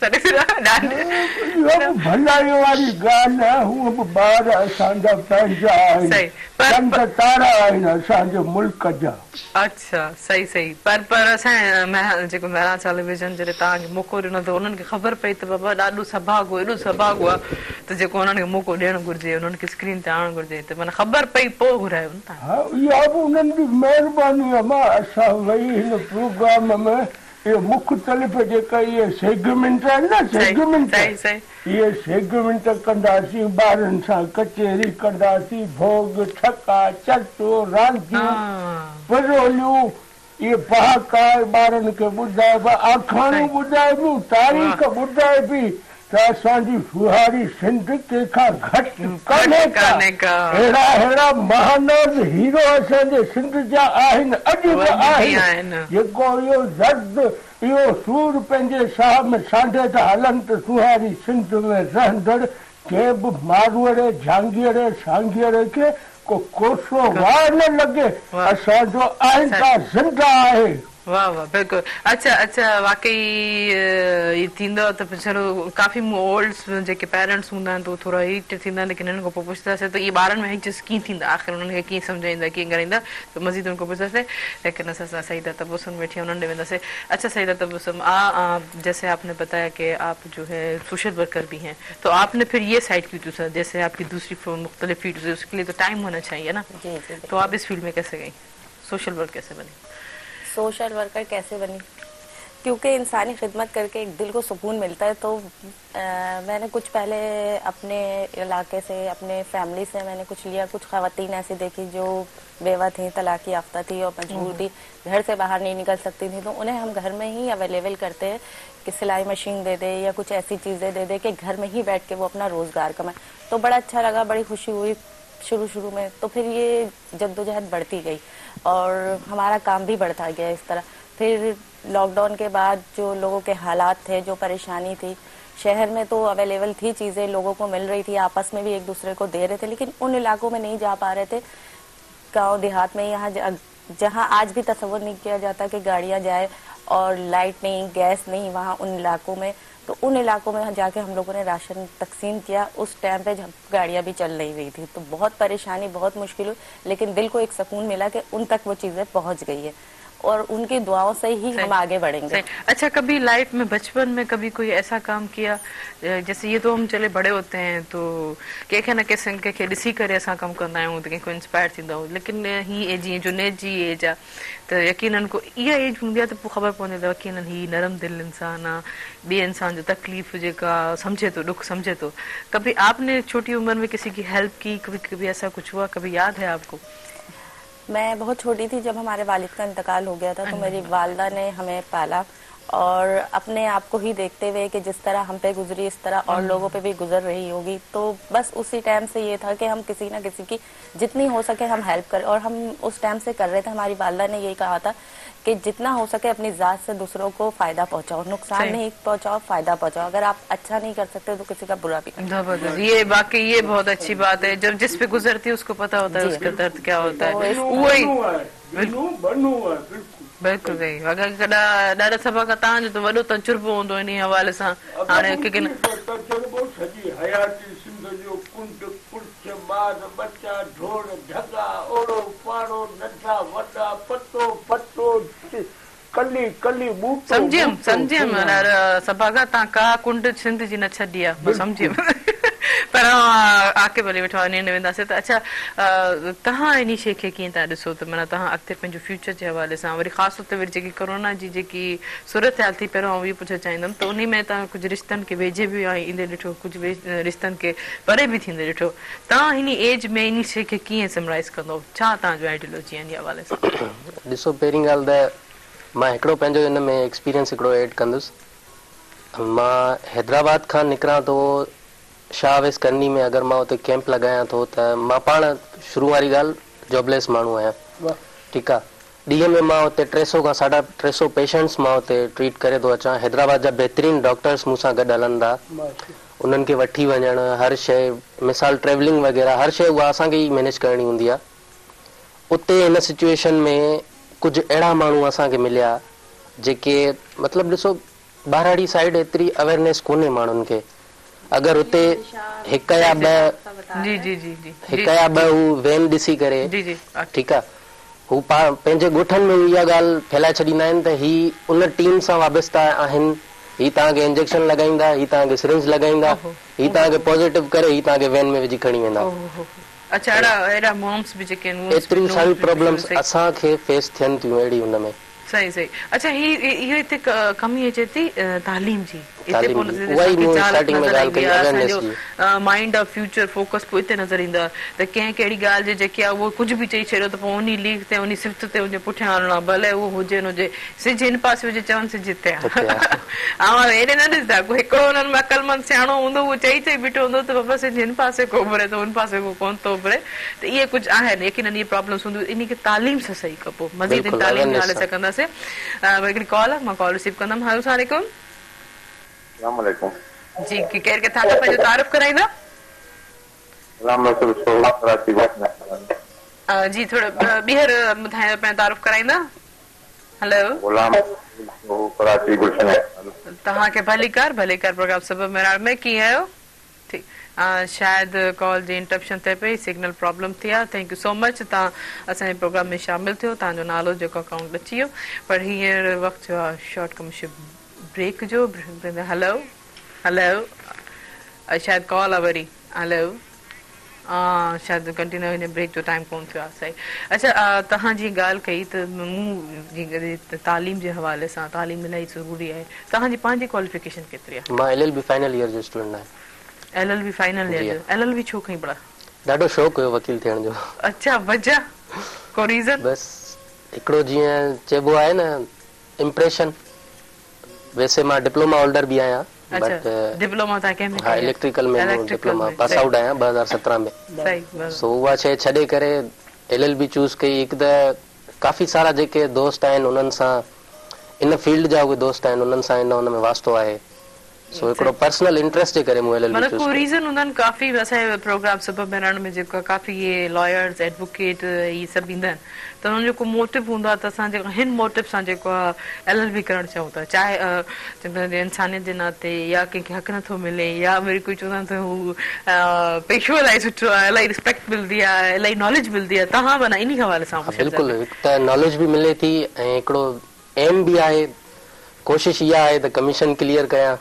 भलाई वारी ॻाल्हि आहे, हूअ बि ॿार असांजा पंहिंजा आहिनि, चंद तारा आहिनि असांजे मुल्क जा। अच्छा सही सही, पर असांजे जेको मेरा टेलीविजन जॾहिं तव्हांखे मौक़ो ॾिनो त उन्हनि खे ख़बर पई त बाबा ॾाढो सभागो एॾो सभागो आहे त जेको उन्हनि खे मौक़ो ॾियणु घुरिजे, उन्हनि खे स्क्रीन ते आणणु घुरिजे, त माना ख़बर पई पोइ घुरायो न तव्हां। हा इहा बि उन्हनि जी महिरबानी आहे। मां असां वई हिन प्रोग्राम में इहे मुख़्तलिफ़ जेका इहे सेगमेंट आहिनि न, सेगमेंट इहे सेगमेंट कंदासीं, ॿारनि सां कचेरी कंदासीं, भोग ठका चटो रांदियूं परोलियूं, इहे पहाकार ॿारनि खे ॿुधाइबा, आखाणियूं ॿुधाइबियूं, तारीख़ ॿुधाइबी त असांजी फुहारी सिंध कंहिंखां घटि कान्हे का। अहिड़ा महानोज़ हीरो असांजे सिंध जा आहिनि, अॼु बि आहिनि। जेको इहो दर्द इहो सूर पंहिंजे साह में सांढे था हलनि त फुहारी सिंध में रहंदड़ कंहिं बि मारवड़े झांगीअड़े सांगीअड़े खे को कोसो वार न लॻे, असांजो आहिस्ता ज़िंदा आहे। वाह वाह बिल्कुल। अच्छा वाकई थींदो त चलो काफ़ी ओल्ड जेके पेरेंट्स हूंदा आहिनि त थोरा हीट थींदा, लेकिन हिननि खां पोइ पुछंदासीं त इहे ॿारनि में हिच कीअं थींदा, आख़िर उन्हनि खे कीअं सम्झाईंदा, कीअं कराईंदा, त मज़ीद उनको पुछंदासीं। लेकिन असां सईदा तबस्सुम वेठी उन्हनि ॾे वेंदासीं। अच्छा सईदा तबस्सुम, जैसे आपने बताया कि आप जो है सोशल वर्कर भी हैं, तो आपने फिर ये साइड क्यों चूज़ा, जैसे आपकी दूसरी मुख्तलिफ फील्ड है उसके लिए तो टाइम होना चाहिए ना, तो आप इस फील्ड में कैसे गई, सोशल वर्क कैसे बनी? सोशल वर्कर कैसे बनी, क्योंकि इंसानी खिदमत करके एक दिल को सुकून मिलता है। तो मैंने कुछ पहले अपने इलाके से, अपने फैमिली से मैंने कुछ लिया। कुछ ख़वातीन ऐसी देखी जो बेवा थी, तलाक़ याफ्ता थी और मजबूर थी, घर से बाहर नहीं निकल सकती थी, तो उन्हें हम घर में ही अवेलेबल करते हैं कि सिलाई मशीन दे दे या कुछ ऐसी चीज़ें दे दे कि घर में ही बैठ के वो अपना रोज़गार कमाए। तो बड़ा अच्छा लगा, बड़ी खुशी हुई शुरू में। तो फिर ये जद्दोजहद बढ़ती गई और हमारा काम भी बढ़ता गया इस तरह। फिर लॉकडाउन के बाद जो लोगों के हालात थे, जो परेशानी थी, शहर में तो अवेलेबल थी चीज़ें, लोगों को मिल रही थी, आपस में भी एक दूसरे को दे रहे थे, लेकिन उन इलाकों में नहीं जा पा रहे थे। गांव देहात में यहाँ जहाँ आज भी तसव्वुर नहीं किया जाता कि गाड़ियाँ जाए और लाइट नहीं, गैस नहीं, वहाँ उन इलाकों में, तो उन इलाकों में जाके हम लोगों ने राशन तकसीम किया। उस टाइम पे जब गाड़ियाँ भी चल नहीं रही थी, तो बहुत परेशानी, बहुत मुश्किल हुई, लेकिन दिल को एक सुकून मिला कि उन तक वो चीज़ें पहुँच गई है और उनकी दुआओं से ही हम आगे बढ़ेंगे। अच्छा, कभी लाइफ में बचपन में कभी कोई ऐसा काम किया, जैसे ये तो हम चले बड़े होते हैं तो कंहिंखे न कंहिंखे ॾिसी करे असां कमु कंदा आहियूं त कंहिंखो इंस्पायर थींदा आहियूं, लेकिन ही एज जीअं जुनैद जी एज आहे त यकीनन को इहा एज हूंदी आहे त पोइ ख़बर पवंदी आहे यकीनन ही नरम दिल इंसान आहे, ॿिए इंसान जो तकलीफ़ जेका समझे तो, दुख समझे तो। कभी आपने छोटी उम्र में किसी की हेल्प की, कभी ऐसा कुछ हुआ, कभी याद है आपको? मैं बहुत छोटी थी जब हमारे वालिद का इंतकाल हो गया था, तो मेरी वालदा ने हमें पाला और अपने आप को ही देखते हुए कि जिस तरह हम पे गुजरी इस तरह और लोगों पे भी गुजर रही होगी, तो बस उसी टाइम से ये था कि हम किसी ना किसी की जितनी हो सके हम हेल्प करें, और हम उस टाइम से कर रहे थे। हमारी वालदा ने यही कहा था कि जितना हो सके अपनी जात से दूसरों को फायदा पहुंचाओ, नुकसान नहीं पहुंचाओ, फायदा पहुंचाओ। अगर आप अच्छा नहीं कर सकते तो किसी का बुरा भी करो। ये बाकी ये बहुत अच्छी बात है, जब जिस पे गुजरती है उसको पता होता है उसका दर्द क्या होता है। बिल्कुल सही। अगर ॾाढा सभा खां तव्हांजो त वॾो तजुर्बो हूंदो इन हवाले सां। हाणे तजुर्बो सॼी हयाती सिंध जो कुंड पुछ ॿार बच्चा ढोल ढगा ओड़ो पाड़ो नंढा वॾा पतो पतो कली कली बूटो समझियमि सभा खां तव्हां का कुंड सिंध जी न छॾी आहे, मां सम्झियमि। पर आके भले वेठो आहे वेंदासीं त अच्छा तव्हां इन शइ खे कीअं था ॾिसो, त माना तव्हां अॻिते पंहिंजो फ्यूचर जे हवाले सां वरी ख़ासि तौर ते वरी जेकी कोरोना जी जेकी सूरत हाल थी, पहिरियों इहो पुछणु चाहींदमि त उन में तव्हां कुझु रिश्तनि खे वेझे बि ईंदे ॾिठो, कुझु रिश्तनि खे परे बि थींदे ॾिठो, तव्हां हिन एज में इन शइ खे कीअं समराइज़ कंदो, छा तव्हांजो आइडियोलॉजी आहे इन हवाले सां? ॾिसो, पहिरीं ॻाल्हि त मां हिकिड़ो पंहिंजो हिन में एक्सपीरियंस हिकिड़ो एड कंदुसि। मां हैदराबाद खां निकिरां थो शाह वेस करनी में, अगरि मां हुते कैंप लॻायां थो त मां पाण शुरू वारी ॻाल्हि जॉबलेस माण्हू आहियां, ठीकु आहे, ॾींहं में मां हुते 300 खां 350 पेशेंट्स मां हुते ट्रीट करे थो अचां। हैदराबाद जा बहितरीन डॉक्टर्स मूंसां गॾु हलंदा, उन्हनि खे वठी वञणु, हर शइ, मिसाल ट्रेवलिंग वग़ैरह हर शइ उहा असांखे ई मैनेज करणी हूंदी आहे। उते हिन सिचुएशन में कुझु अहिड़ा माण्हू असांखे मिलिया जेके मतिलबु ॾिसो ॿारहाड़ी साइड एतिरी अवेयरनेस कोन्हे माण्हुनि खे। अगरि हुते हिकु या ॿ हू वैन ॾिसी करे, ठीकु आहे, हू पंहिंजे ॻोठनि में इहा ॻाल्हि फैलाए छॾींदा आहिनि त ही उन टीम सां वाबस्ता आहिनि, ही तव्हांखे इंजेक्शन लॻाईंदा, ही तव्हांखे सिरिंज लॻाईंदा, ही तव्हांखे पॉज़िटिव करे ही तव्हांखे वैन में विझी खणी वेंदा। एतिरियूं सारियूं प्रॉब्लम्स असांखे फेस थियनि थियूं अहिड़ी हुन में। सही सही। अच्छा, इहो हिते कमी अचे थी तालीम जी, माइंड ऑफ फ्यूचर फोकस पोइ हिते नज़र ईंदो आहे त कंहिं कहिड़ी ॻाल्हि जे जेकी आहे उहो कुझु बि चई छॾियो त पोइ उन लीक ते उन सिफ़्त ते उनजे पुठियां हलणो आहे, भले उहो हुजे न हुजे, सिज हिन पासे हुजे चवनि सिज हिते आहे। हेॾे न ॾिसंदा, हिकिड़ो हुननि में अकलमंद सियाणो हूंदो, उहो चई बीठो हूंदो त बाबा सिज हिन पासे को उभरे त हुन पासे को कोन थो उभरे। त इहे कुझु आहिनि, यकीनन इहे प्रॉब्लम्स हूंदियूं, इन खे तालीम सां सही कबो, मज़ीद तालीम हले सघंदासीं। हिकिड़ी कॉल आहे, मां कॉल रिसीव कंदमि। हेलो, अस्सलाम वालेकुम। जी, केरु किथां खां पंहिंजो तारुफ़ कराईंदा? जी, थोरो ॿीहर ॿुधायो, पंहिंजो तारुफ़ कराईंदा? हेलो, तव्हांखे भलीकार प्रोग्राम सब मेराड़ में कीअं आहियो? ठीकु, शायदि कॉल जी इंटरप्शन थिए पई, सिग्नल प्रॉब्लम थी आहे। थैंक यू सो मच, तव्हां असांजे प्रोग्राम में शामिल थियो, तव्हांजो नालो जेको अकाउंट अची वियो, पर हींअर वक़्तु थियो आहे शॉर्ट कमर्शियल ब्रेक जो। हेलो शायदि कॉल आहे वरी। हेलो, शायदि कंटिन्यू हिन ब्रेक जो टाइम कोन थियो आहे। सही। अच्छा, तव्हां जीअं ॻाल्हि कई त मूं जीअं तालीम जे हवाले सां, तालीम इलाही ज़रूरी आहे। तव्हांजी पंहिंजी क्वालिफिकेशन केतिरी आहे? मां LLB फाइनल ईयर जो स्टूडेंट आहियां। LLB फाइनल ईयर जो। LLB छो खईं पड़ा? ॾाढो शौक़ु हुयो वकील थियण जो। अच्छा, वजह को रीज़न? बस हिकिड़ो जीअं चइबो आहे न, इम्प्रेशन। वैसे मां डिप्लोमा होल्डर बि आहियां, बट डिप्लोमा तव्हां कंहिं में? हा, इलेक्ट्रिकल में डिप्लोमा पास आउट आहियां 2017 में। सही। सो उहा शइ छॾे करे LLB चूज़ कई। हिकु त काफ़ी सारा जेके दोस्त आहिनि उन्हनि सां, इन फील्ड जा उहे दोस्त आहिनि, उन्हनि सां इन हुन में वास्तो आहे। सो हिकिड़ो पर्सनल इंटरेस्ट जे करे मूं LLB चूज़ कयो। को रीज़न हूंदा काफ़ी असांजे प्रोग्राम सब मेराण में जेको काफ़ी इहे लॉयर्स, एडवोकेट, इहे सभु ईंदा आहिनि, त हुननि जो को मोटिव हूंदो आहे त असां जेको हिन मोटिव सां जेको आहे LLB करणु चाहियूं था, चाहे इंसानियत जे नाते, या कंहिंखे हक़ नथो मिले, या वरी कोई चवंदा आहिनि त हू पेशो इलाही सुठो आहे, इलाही रिस्पेक्ट मिलंदी आहे, इलाही नॉलेज मिलंदी आहे। तव्हां माना इन हवाले सां? बिल्कुलु, हिकु त नॉलेज बि मिले थी, ऐं हिकिड़ो एम बि आहे, कोशिशि इहा आहे त कमीशन क्लियर कयां।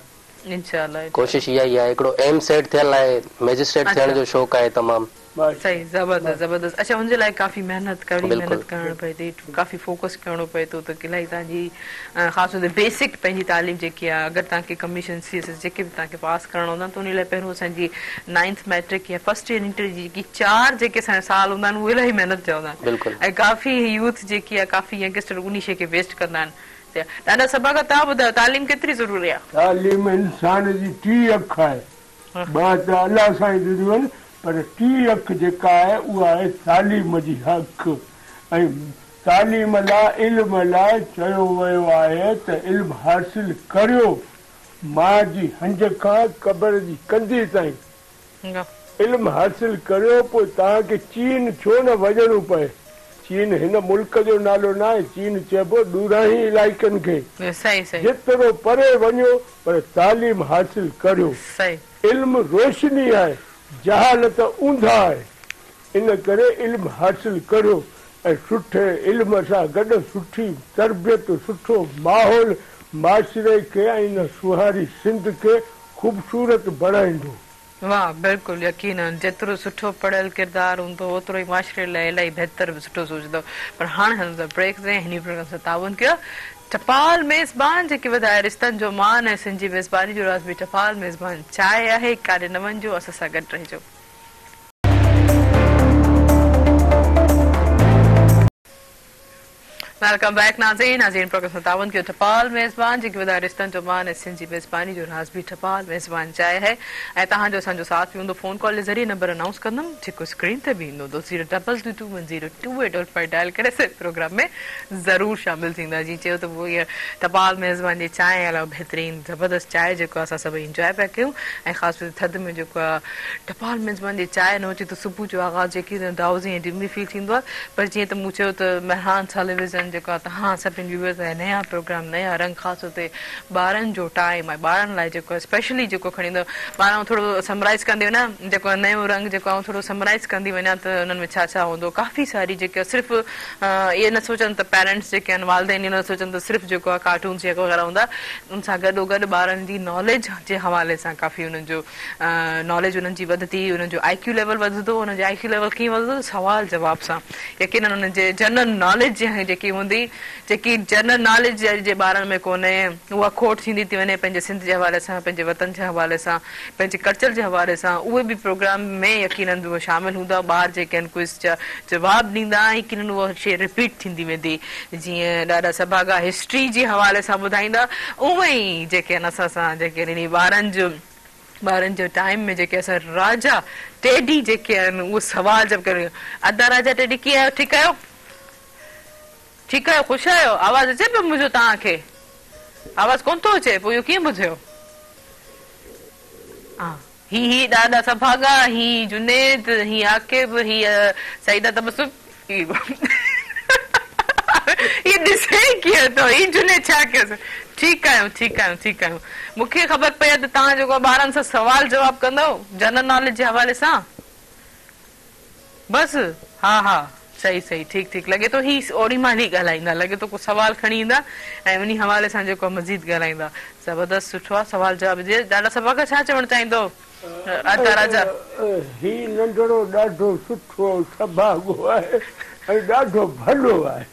इंशाअल्लाह कोशिश इहा ई आहे। हिकिड़ो एम सेट थियल आहे, मैजिस्ट्रेट थियण जो शौक़ु आहे तमामु। सही, ज़बरदस्त। अच्छा, हुनजे लाइ काफ़ी महिनत करणु पए थी, काफ़ी फोकस करणो पए थो, त इलाही तव्हांजी ख़ासि तौर ते बेसिक पंहिंजी तालीम जेकी आहे, अगरि तव्हांखे कमीशन CS जेके बि तव्हांखे पास करणा हूंदा त उन लाइ पहिरियों असांजी 9th मैट्रिक या फर्स्ट ईयर इंटर जी जेकी 4 जेके असांजा साल हूंदा आहिनि, उहे इलाही महिनत जा हूंदा आहिनि, ऐं काफ़ी यूथ जेकी आहे, काफ़ी यंगस्टर उन शइ खे वेस्ट कंदा आहिनि। ॾाढा सभा खां तव्हां ॿुधायो, तालीम केतिरी ज़रूरी आहे? तालीम इंसान जी 3 अख आहे, ॿ त अलाह सां ई ॾिनियूं आहिनि, पर 3 अख जेका आहे उहा आहे तालीम जी अख। ऐं तालीम लाइ, इल्म लाइ चयो वियो आहे त इल्मु हासिल करियो माउ जी हंज खां क़बर जी कंधी ताईं। इल्मु हासिल करियो, पोइ तव्हांखे चीन छो न वञणो पए। चीन हिन मुल्क जो नालो न आहे, चीन चइबो ॾूराही इलाइक़नि खे। जेतिरो परे वञो, पर तालीम हासिल करियो। इल्मु रोशनी आहे, जहालत ऊंधा आहे, इन करे इल्मु हासिल करियो, ऐं सुठे इल्म सां गॾु सुठी तरबियत, सुठो माहौल माशरे खे ऐं इन सुहारी सिंध खे ख़ूबसूरत बणाईंदो। वाह, बिल्कुलु यकीनन, जेतिरो सुठो पढ़ियल किरदारु हूंदो ओतिरो ई माशरे लाइ इलाही बहितर सुठो सोचंदो। पर हाणे हलंदो ब्रेक ते, हिन प्रोग्राम सां ताउन कयो टपाल मेज़बान जेके वधाए रिश्तनि जो मान, ऐं सिंधी मेज़बानी जो राज़ बि टपाल मेज़बान चाहे आहे। काॾे न वञिजो, असां सां गॾु रहिजो। वेलकम बैक नाज़रीन प्रोग्राम सतावन के टपाल मेज़बान जेके वधा रिश्तनि जो मान ऐं जी मेज़बानी जो राज़ भी टपाल मेज़बान चाहे है ऐं तव्हांजो असांजो साथ बि हूंदो फ़ोन कॉल जे ज़रिए नंबर अनाउंस कंदमि जेको स्क्रीन ते बि ईंदो 022210288 डायल करे से प्रोग्राम में ज़रूरु शामिल थींदा जीअं चयो त उहो इहा टपाल मेज़बान जी चांहि अलावा बहितरीनु ज़बरदस्त चांहि जेको असां सभई इंजॉय पिया कयूं ऐं ख़ासि थधि में जेको आहे टपाल मेज़बान जी चांहि न हुजे त सुबुह जो आगाज़ जेकी दाउज़ी ऐं डिमी फील थींदो आहे पर जीअं त मूं चयो त मेहरान टेलीविज़न जेको आहे तव्हां सभिनी व्यूअर्स ऐं नया प्रोग्राम नया रंग ख़ासि हुते ॿारनि जो टाइम आहे ॿारनि लाइ जेको आहे स्पेशली जेको खणी ईंदो ॿार थोरो समराइज़ कंदी वञा जेको आहे नयो रंग जेको आहे थोरो समराइज़ कंदी वञा त उन्हनि में छा छा हूंदो काफ़ी सारी जेके सिर्फ़ु इहे न सोचनि त पेरेंट्स जेके आहिनि वालदेन इहे न सोचनि त सिर्फ़ु जेको आहे कार्टून्स जेको वग़ैरह हूंदा उन सां गॾोगॾु ॿारनि जी नॉलेज जे हवाले सां काफ़ी उन्हनि जो नॉलेज उन्हनि जी वधंदी उन्हनि जो IQ लेवल वधंदो उन्हनि जो IQ लेवल कीअं वधंदो सवाल जवाब सां यकीनन उन्हनि जे जनरल नॉलेज जेकी हूंदी जेकी जनरल नॉलेज जे ॿारनि में कोन्हे उहा खोट थींदी थी वञे पंहिंजे सिंध जे हवाले सां पंहिंजे वतन जे हवाले सां पंहिंजे कल्चर जे हवाले सां उहे बि प्रोग्राम में यकीनन उहे शामिल हूंदा ॿार जेके आहिनि क्विज़ जा जवाब ॾींदा यकीनन उहा शइ रिपीट थींदी वेंदी जीअं ॾाढा सभागा हिस्ट्री जे हवाले सां ॿुधाईंदा उहे ई जेके आहिनि असां जेके ॿारनि जो टाइम में जेके असां राजा टेडी जेके आहिनि उहे सवाल जब करे अदा राजा टेडी कीअं आहियो ठीकु आहियो ठीकु आहियो ख़ुशि आहियो आवाज़ अचे पियो मुंहिंजो तव्हांखे आवाज़ कोन थो अचे पोइ इहो कीअं ॿुधियो हा ही ॾाढा सभागा ही जुनेद ही आकिब ही सईदा तबसुम ये ॾिसे कीअं थो ही जुनेद छा कयोसि ठीकु आहियूं मूंखे ख़बर पई आहे त तव्हां जेको ॿारनि सां सवाल जवाब कंदव जनरल नॉलेज जे हवाले सां बसि हा सही ठीकु लॻे थो ही ओड़ी मां ई ॻाल्हाईंदा लॻे थो को सवाल खणी ईंदा ऐं उन हवाले सां जेको मज़ीद ॻाल्हाईंदा ज़बरदस्त सुठो आहे सवाल जवाब जे ॾाढा सभा छा चवणु चाहींदो अदा राजा ही नंढड़ो ॾाढो सुठो सभागो आहे ऐं ॾाढो भलो आहे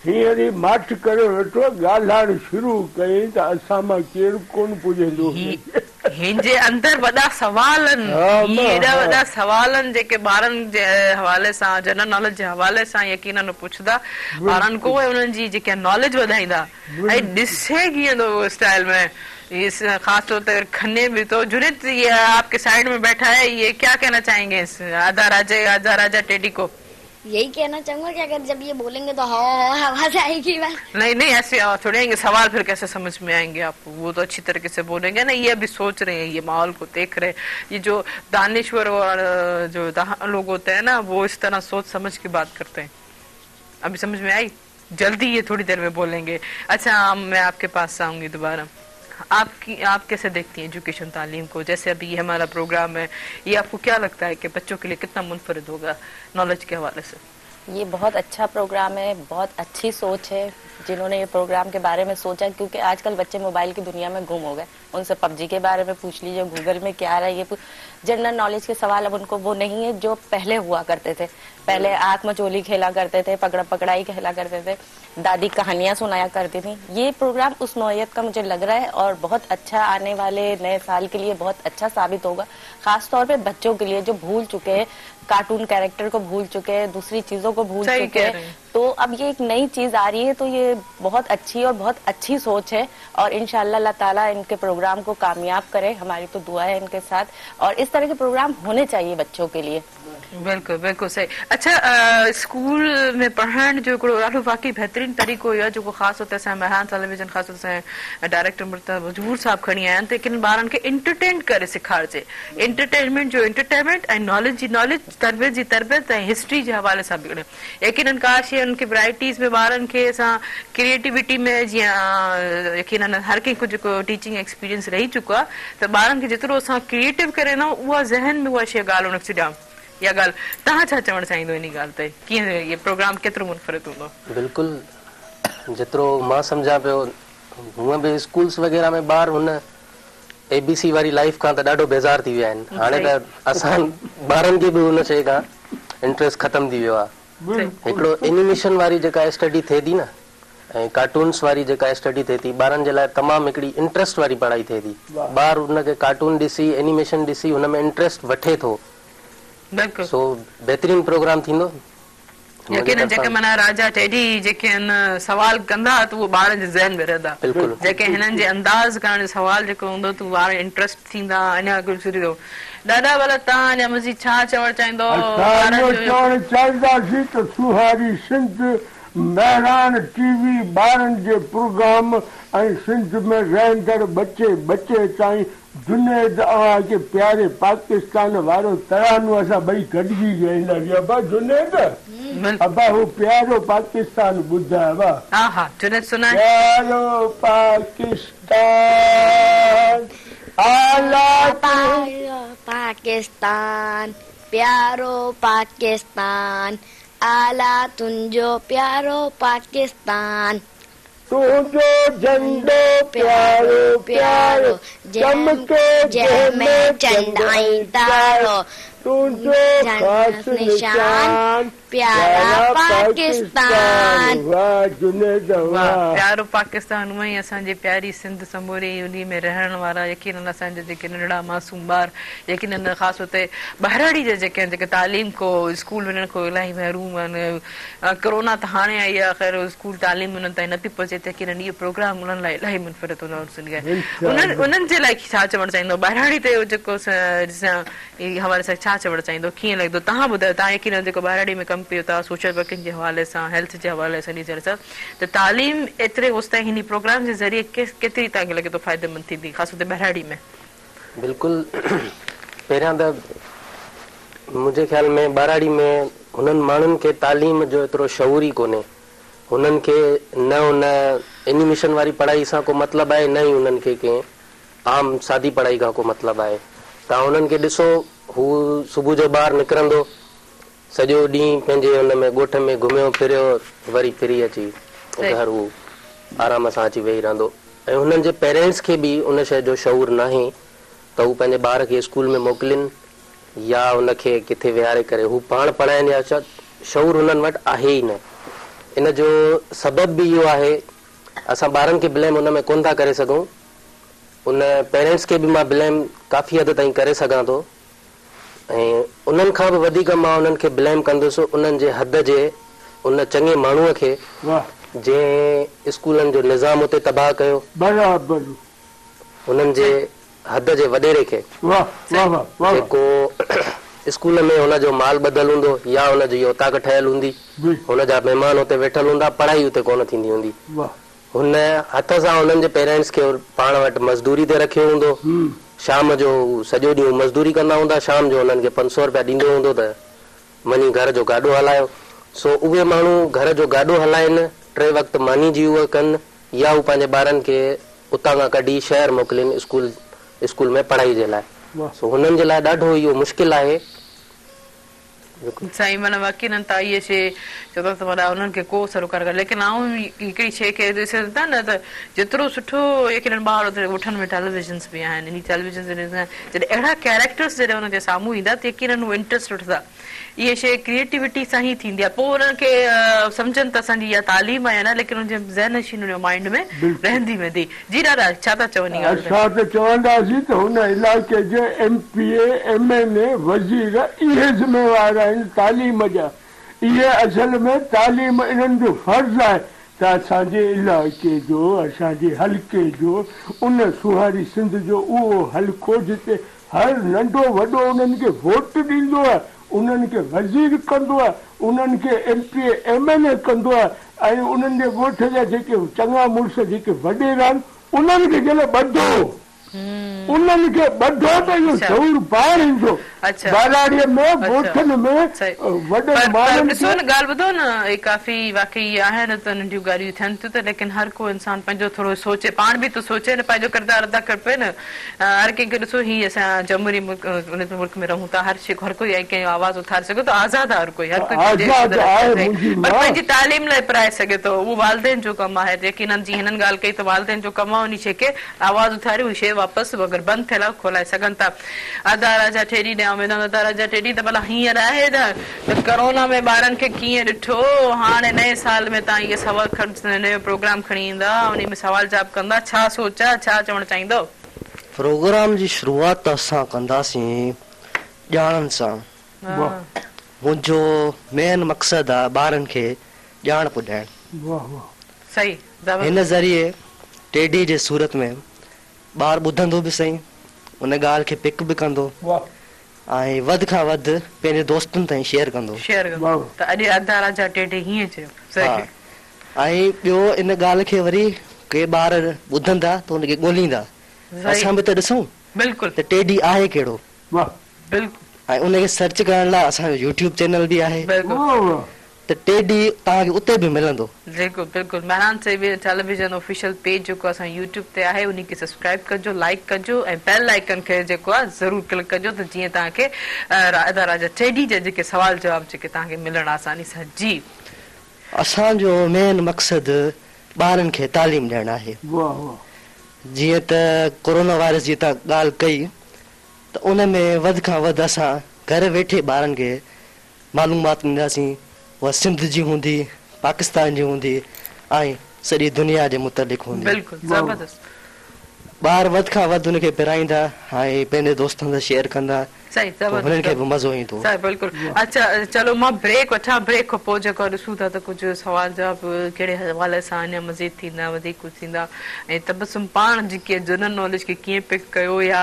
हींअर ई माठ करे वेठो ॻाल्हाइण शुरू कई त असां मां केरु कोन पुॼंदो हिनजे अंदरि वॾा सवाल आहिनि एॾा वॾा सवाल आहिनि जेके ॿारनि जे हवाले सां जनरल नॉलेज जे हवाले सां यकीनन पुछंदा ॿारनि को उन्हनि जी जेके नॉलेज वधाईंदा ऐं ॾिसे कीअं थो स्टाइल में ये खास तौर पर खन्ने भी तो जुनेद ये आपके साइड में बैठा है ये क्या कहना चाहेंगे आधा राजा टेडी को यही कहना चाहूंगा कि अगर जब ये बोलेंगे तो आवाज आएगी नहीं ऐसे थोड़े आएंगे सवाल फिर कैसे समझ में आएंगे आपको वो तो अच्छी तरीके से बोलेंगे ना ये अभी सोच रहे हैं ये माहौल को देख रहे हैं ये जो दानिश्वर और जो लोग होते हैं ना वो इस तरह सोच समझ के बात करते हैं अभी समझ में आई जल्दी ये थोड़ी देर में बोलेंगे अच्छा मैं आपके पास आऊंगी दोबारा आप कैसे देखती हैं एजुकेशन तालीम को जैसे अभी ये हमारा प्रोग्राम है ये आपको क्या लगता है कि बच्चों के लिए कितना मुनफरिद होगा नॉलेज के हवाले से ये बहुत अच्छा प्रोग्राम है बहुत अच्छी सोच है जिन्होंने ये प्रोग्राम के बारे में सोचा क्योंकि आजकल बच्चे मोबाइल की दुनिया में गुम हो गए उनसे PUBG के बारे में पूछ लीजिए गूगल में क्या रहा है ये जनरल नॉलेज के सवाल अब उनको वो नहीं है जो पहले हुआ करते थे पहले आंख मचोली खेला करते थे पकड़ा पकड़ाई खेला करते थे दादी कहानियां सुनाया करती थी ये प्रोग्राम उस नौयत का मुझे लग रहा है और बहुत अच्छा आने वाले नए साल के लिए बहुत अच्छा साबित होगा खास तौर पे बच्चों के लिए जो भूल चुके हैं कार्टून कैरेक्टर को भूल चुके हैं दूसरी चीजों को भूल चुके हैं तो अब ये एक नई चीज आ रही है तो ये बहुत अच्छी और बहुत अच्छी सोच है और इंशाल्लाह अल्लाह ताला इनके प्रोग्राम को कामयाब करे हमारी तो दुआ है इनके साथ और इस तरह के प्रोग्राम होने चाहिए बच्चों के लिए बिल्कुल सही अच्छा स्कूल में पढ़ण जो ॾाढो वाकई बहितरीन तरीक़ो इहो जेको ख़ासि तौर ते असांजे मेहरान टेलीविजन ख़ासि तौर ते डायरेक्टर मजबूर साहब खणी आया आहिनि त लेकिन ॿारनि खे एंटरटेन करे सेखारिजे एंटरटेनमेंट जो एंटरटेनमेंट ऐं नॉलेज जी नॉलेज तरबियत जी तरबियत ऐं हिस्ट्री जे हवाले सां बि यकीनन का शइ उनखे वैराइटीज़ में ॿारनि खे असां क्रिएटिविटी में जीअं यकीनन हर कंहिंखे जेको टीचिंग एक्सपीरियंस रही चुको आहे त ॿारनि खे जेतिरो असां क्रिएटिव करे न उहा ज़हन में उहा शइ ॻाल्हि उनखे ॾियूं या ॻाल्हि तव्हां छा चवणु चाहींदो इन ॻाल्हि ते कीअं इहो प्रोग्राम केतिरो मुनफरिद हूंदो बिल्कुलु जेतिरो मां सम्झां पियो हूअं बि स्कूल्स वग़ैरह में ॿार हुन ABC वारी लाइफ खां त ॾाढो बेज़ार थी विया आहिनि हाणे त असां ॿारनि खे बि हुन शइ खां इंट्रस्ट ख़तम थी वियो आहे हिकिड़ो एनिमेशन वारी जेका स्टडी थिए थी न ऐं कार्टून्स वारी जेका स्टडी थिए थी ॿारनि जे लाइ तमामु हिकिड़ी इंट्रस्ट वारी पढ़ाई थिए थी ॿार हुनखे कार्टून ॾिसी एनिमेशन ॾिसी हुन में इंट्रस्ट वठे थो सो बहितरीन प्रोग्राम थींदो यकीनन जेके माना राजा टेडी जेके सवाल कंदा त वो ॿारनि जे ज़हन में रहंदा बिल्कुलु जेके हिननि जे अंदाज़ करण जो सवाल जेको हूंदो त ॿार इंट्रस्ट थींदा अञा कुझु सुठो ॾाढा भला तव्हां अञा मज़ीद छा चवणु चाहींदो चवणु चाहींदासीं त सुहारी सिंध महरान टीवी ॿारनि जे प्रोग्राम ऐं सिंध में रहंदड़ बचे ताईं जुनेद अव्हां खे प्यारे पाकिस्तान वारो तरानो असां ॿई गॾिजी ॻाईंदासीं अबा जुनेद अबा हू प्यारो पाकिस्तान ॿुधाए अबा हा हा जुनेद सुनाए प्यारो पाकिस्तान आला पाकिस्तान प्यारो पाकिस्तान आला तुंहिंजो प्यारो पाकिस्तान तुंहिंजो झंडो प्यारो प्यारो चमके जंहिंमें चंड ऐं तारो तुंहिंजो ख़ासि निशान प्यारा पाकिस्तान वाह जुनेद वाह प्यारो पाकिस्तान उहा ई असांजी प्यारी सिंध समूरी उन में रहण वारा यकीनन असांजा जेके नंढड़ा मासूम ॿार यकीनन ख़ासि हुते ॿाहिराड़ी जा जेके तालीम को स्कूल वञण को इलाही महरूम आहिनि कोरोना त हाणे आई आहे ख़ैर स्कूल तालीम उन्हनि ताईं नथी पहुचे त यकीनन इहो प्रोग्राम उन्हनि लाइ इलाही मुनफ़रिद हूंदो उन्हनि जे लाइ छा चवणु चाहींदो ॿाहिराड़ी ते जेको हवाले सां छा चवणु चाहींदो कीअं लॻंदो तव्हां ॿुधायो तव्हां यकीनन जेको ॿाहिराड़ी में कमु पियो था सोशल वर्किंग जे हवाले सां हेल्थ जे हवाले सां त तालीम एतिरे होसि ताईं हिन प्रोग्राम जे ज़रिए केतिरी तव्हांखे लॻे थो फ़ाइदेमंद थींदी ख़ासि हुते ॿाहिराड़ी में बिल्कुलु पहिरियां त मुंहिंजे ख़्याल में ॿाहिराड़ी में हुननि माण्हुनि खे तालीम जो एतिरो शऊर ई कोन्हे हुननि खे न हुन एनिमेशन वारी पढ़ाई सां को मतिलबु आहे न ई हुननि खे कंहिं आम सादी पढ़ाई खां को मतिलबु आहे तव्हां हुननि खे ॾिसो हू सुबुह जो ॿाहिरि निकिरंदो सॼो ॾींहुं पंहिंजे हुन में ॻोठ में घुमियो फिरियो वरी फिरी अची घर हू आराम सां अची वेही रहंदो ऐं हुननि जे पेरेंट्स खे बि उन शइ जो शऊर नाहे त हू पंहिंजे ॿार खे स्कूल में मोकिलीनि या हुनखे किथे विहारे करे हू पाण पढ़ाइनि या शऊर हुननि वटि आहे ई न इन जो सबबु बि इहो आहे असां ॿारनि खे ब्लेम हुन में कोन था करे सघूं उन पेरेंट्स खे बि मां ब्लेम काफ़ी हद ताईं करे सघां थो ऐं उन्हनि खां बि वधीक मां उन्हनि खे ब्लेम कंदुसि उन्हनि जे हद जे उन चङे माण्हूअ खे जंहिं स्कूलनि जो निज़ाम उते तबाह कयो उन्हनि जे हद जे वॾेरे खे जेको स्कूल में हुनजो माल ॿधल हूंदो या हुनजी औताक ठहियल हूंदी हुनजा महिमान हुते वेठल हूंदा पढ़ाई हुते कोन थींदी हूंदी हुन हथ सां हुननि जे पेरेंट्स खे पाण वटि मज़दूरी ते रखियो हूंदो शाम जो सॼो ॾींहुं मज़दूरी कंदा हूंदा शाम जो हुननि खे 500 रुपया ॾींदो हूंदो त वञी घर जो गाॾो हलायो सो उहे माण्हू घर जो गाॾो हलाइनि 3 वक़्तु मानी जी उहा कनि या हू पंहिंजे ॿारनि खे उतां खां कढी शहर मोकिलीनि स्कूल में पढ़ाई जे लाइ सो हुननि जे लाइ ॾाढो इहो मुश्किल आहे साईं माना वकीलनि त इहे शइ चवंदा त माना उन्हनि खे को सरोकार करे लेकिन आऊं हिकिड़ी शइ खे ॾिसनि था न त जेतिरो सुठो यकीननि ॿार ॻोठनि में टेलीविजन्स बि आहिनि इन टेलीविजन जॾहिं अहिड़ा कैरेक्टर्स जॾहिं हुनजे साम्हूं ईंदा त यकीननि उहे इंट्रस्ट वठंदा इहे शइ क्रिएटिविटी सां ई थींदी आहे पोइ उन्हनि खे सम्झनि त असांजी इहा तालीम आहे न लेकिन हुनजे ज़हनशी हुनजे माइंड में रहंदी वेंदी जी दादा छा था चवनि असां त चवंदासीं त हुन इलाइक़े जे MPA MNA वज़ीर इहे ज़िम्मेवार आहिनि तालीम जा इहे असल में तालीम इन्हनि जो फर्ज़ आहे त असांजे इलाइक़े जो असांजे हल्के जो उन सुहारी सिंध जो उहो हल्को जिते हर नंढो वॾो उन्हनि खे वोट ॾींदो आहे उन्हनि खे वज़ीर कंदो आहे उन्हनि खे MPA MNA कंदो आहे ऐं उन्हनि जे ॻोठ जा जेके चङा मुड़ुस जेके वॾेरा आहिनि उन्हनि खे जॾहिं ॿधो उन्हनि खे ॿधो त इहो शऊर पाण ईंदो बाराड़ीअ में ॻोठनि में वॾनि माण्हुनि ॾिसो न ॻाल्हि ॿुधो न काफ़ी वाकई आहिनि त नंढियूं ॻाल्हियूं थियनि थियूं त लेकिन हर को इंसान पंहिंजो थोरो सोचे पाण बि थो सोचे न पंहिंजो किरदारु अदा करे पिए न हर कंहिंखे ॾिसो हीअ असां जमहूरी मुल्क में रहूं था हर शइ हर कोई कंहिं आवाज़ उथारे सघे थो आज़ादु आहे हर कोई हर कोई पर पंहिंजी तालीम लाइ पढ़ाए सघे थो उहो वालदेन जो कमु आहे यकीननि जी हिननि ॻाल्हि कई त वालदेन जो कमु आहे उन शइ खे आवाज़ उथारे उहा शइ वापसि अगरि बंदि थियल आहे खोलाए सघनि था अदा राजा टेडी ॾियां वेंदा अदा राजा टेडी त भला हींअर आहे त कोरोना में ॿारनि खे कीअं ॾिठो हाणे नए साल में तव्हां इहे सवाल नयो प्रोग्राम खणी ईंदा उन में सवाल जवाब कंदा छा सोचा छा चवणु चाहींदो प्रोग्राम जी शुरूआत असां कंदासीं ॼाणनि सां मुंहिंजो मेन मक़सदु आहे ॿारनि खे ॼाण पुॼाइणु। वाह वाह सही हिन ज़रिए टेडी जे सूरत में ॿार ॿुधंदो बि सही, उन ॻाल्हि खे पिक बि कंदो ऐं वधि खां वधि पंहिंजे दोस्तनि ताईं शेयर कंदो। त अॼु अधा राजा टेडी हीअं चयो। सही। ऐं ॿियो इन ॻाल्हि खे वरी के ॿार ॿुधंदा त उनखे ॻोल्हींदा, असां बि त ॾिसूं बिल्कुलु त टेडी आहे कहिड़ो। बिल्कुलु। ऐं उनखे सर्च करण लाइ असांजो यूट्यूब चैनल बि आहे, बिल्कुलु त टेडी तव्हांखे उते बि मिलंदो। बिल्कुलु बिल्कुलु। मेहरान से टेलीविजन ऑफिशियल पेज जेको असां यूट्यूब ते आहे उन खे सब्सक्राइब कजो, लाइक कजो ऐं बेल आइकन खे जेको आहे ज़रूर क्लिक कजो त जीअं तव्हांखे अदा राजा टेडी जा जेके सवाल जवाब जेके तव्हांखे मिलण आसानी सां। जी असांजो मेन मक़सदु ॿारनि खे तालीम ॾियणु आहे। जीअं त कोरोना वायरस जी तव्हां ॻाल्हि कई त उन में वधि खां वधि असां घर वेठे ॿारनि खे मालूमात ॾींदासीं। उहा सिंध जी हूंदी, पाकिस्तान जी हूंदी ऐं सॼी दुनिया जे मुतलिक़ हूंदी। बिल्कुलु ज़बरदस्त। ॿार वधि खां वधि हुनखे पिराईंदा ऐं पंहिंजे दोस्तनि सां शेयर कंदा, सही हुननि खे बि मज़ो ईंदो। सही बिल्कुलु। अच्छा चलो मां ब्रेक वठां, ब्रेक खां पोइ जेको ॾिसूं था त कुझु सवाल जवाब कहिड़े हवाले सां अञा मज़ीद थींदा, वधीक कुझु थींदा ऐं तबसुम पाण जेके जनरल नॉलेज खे कीअं पिक कयो या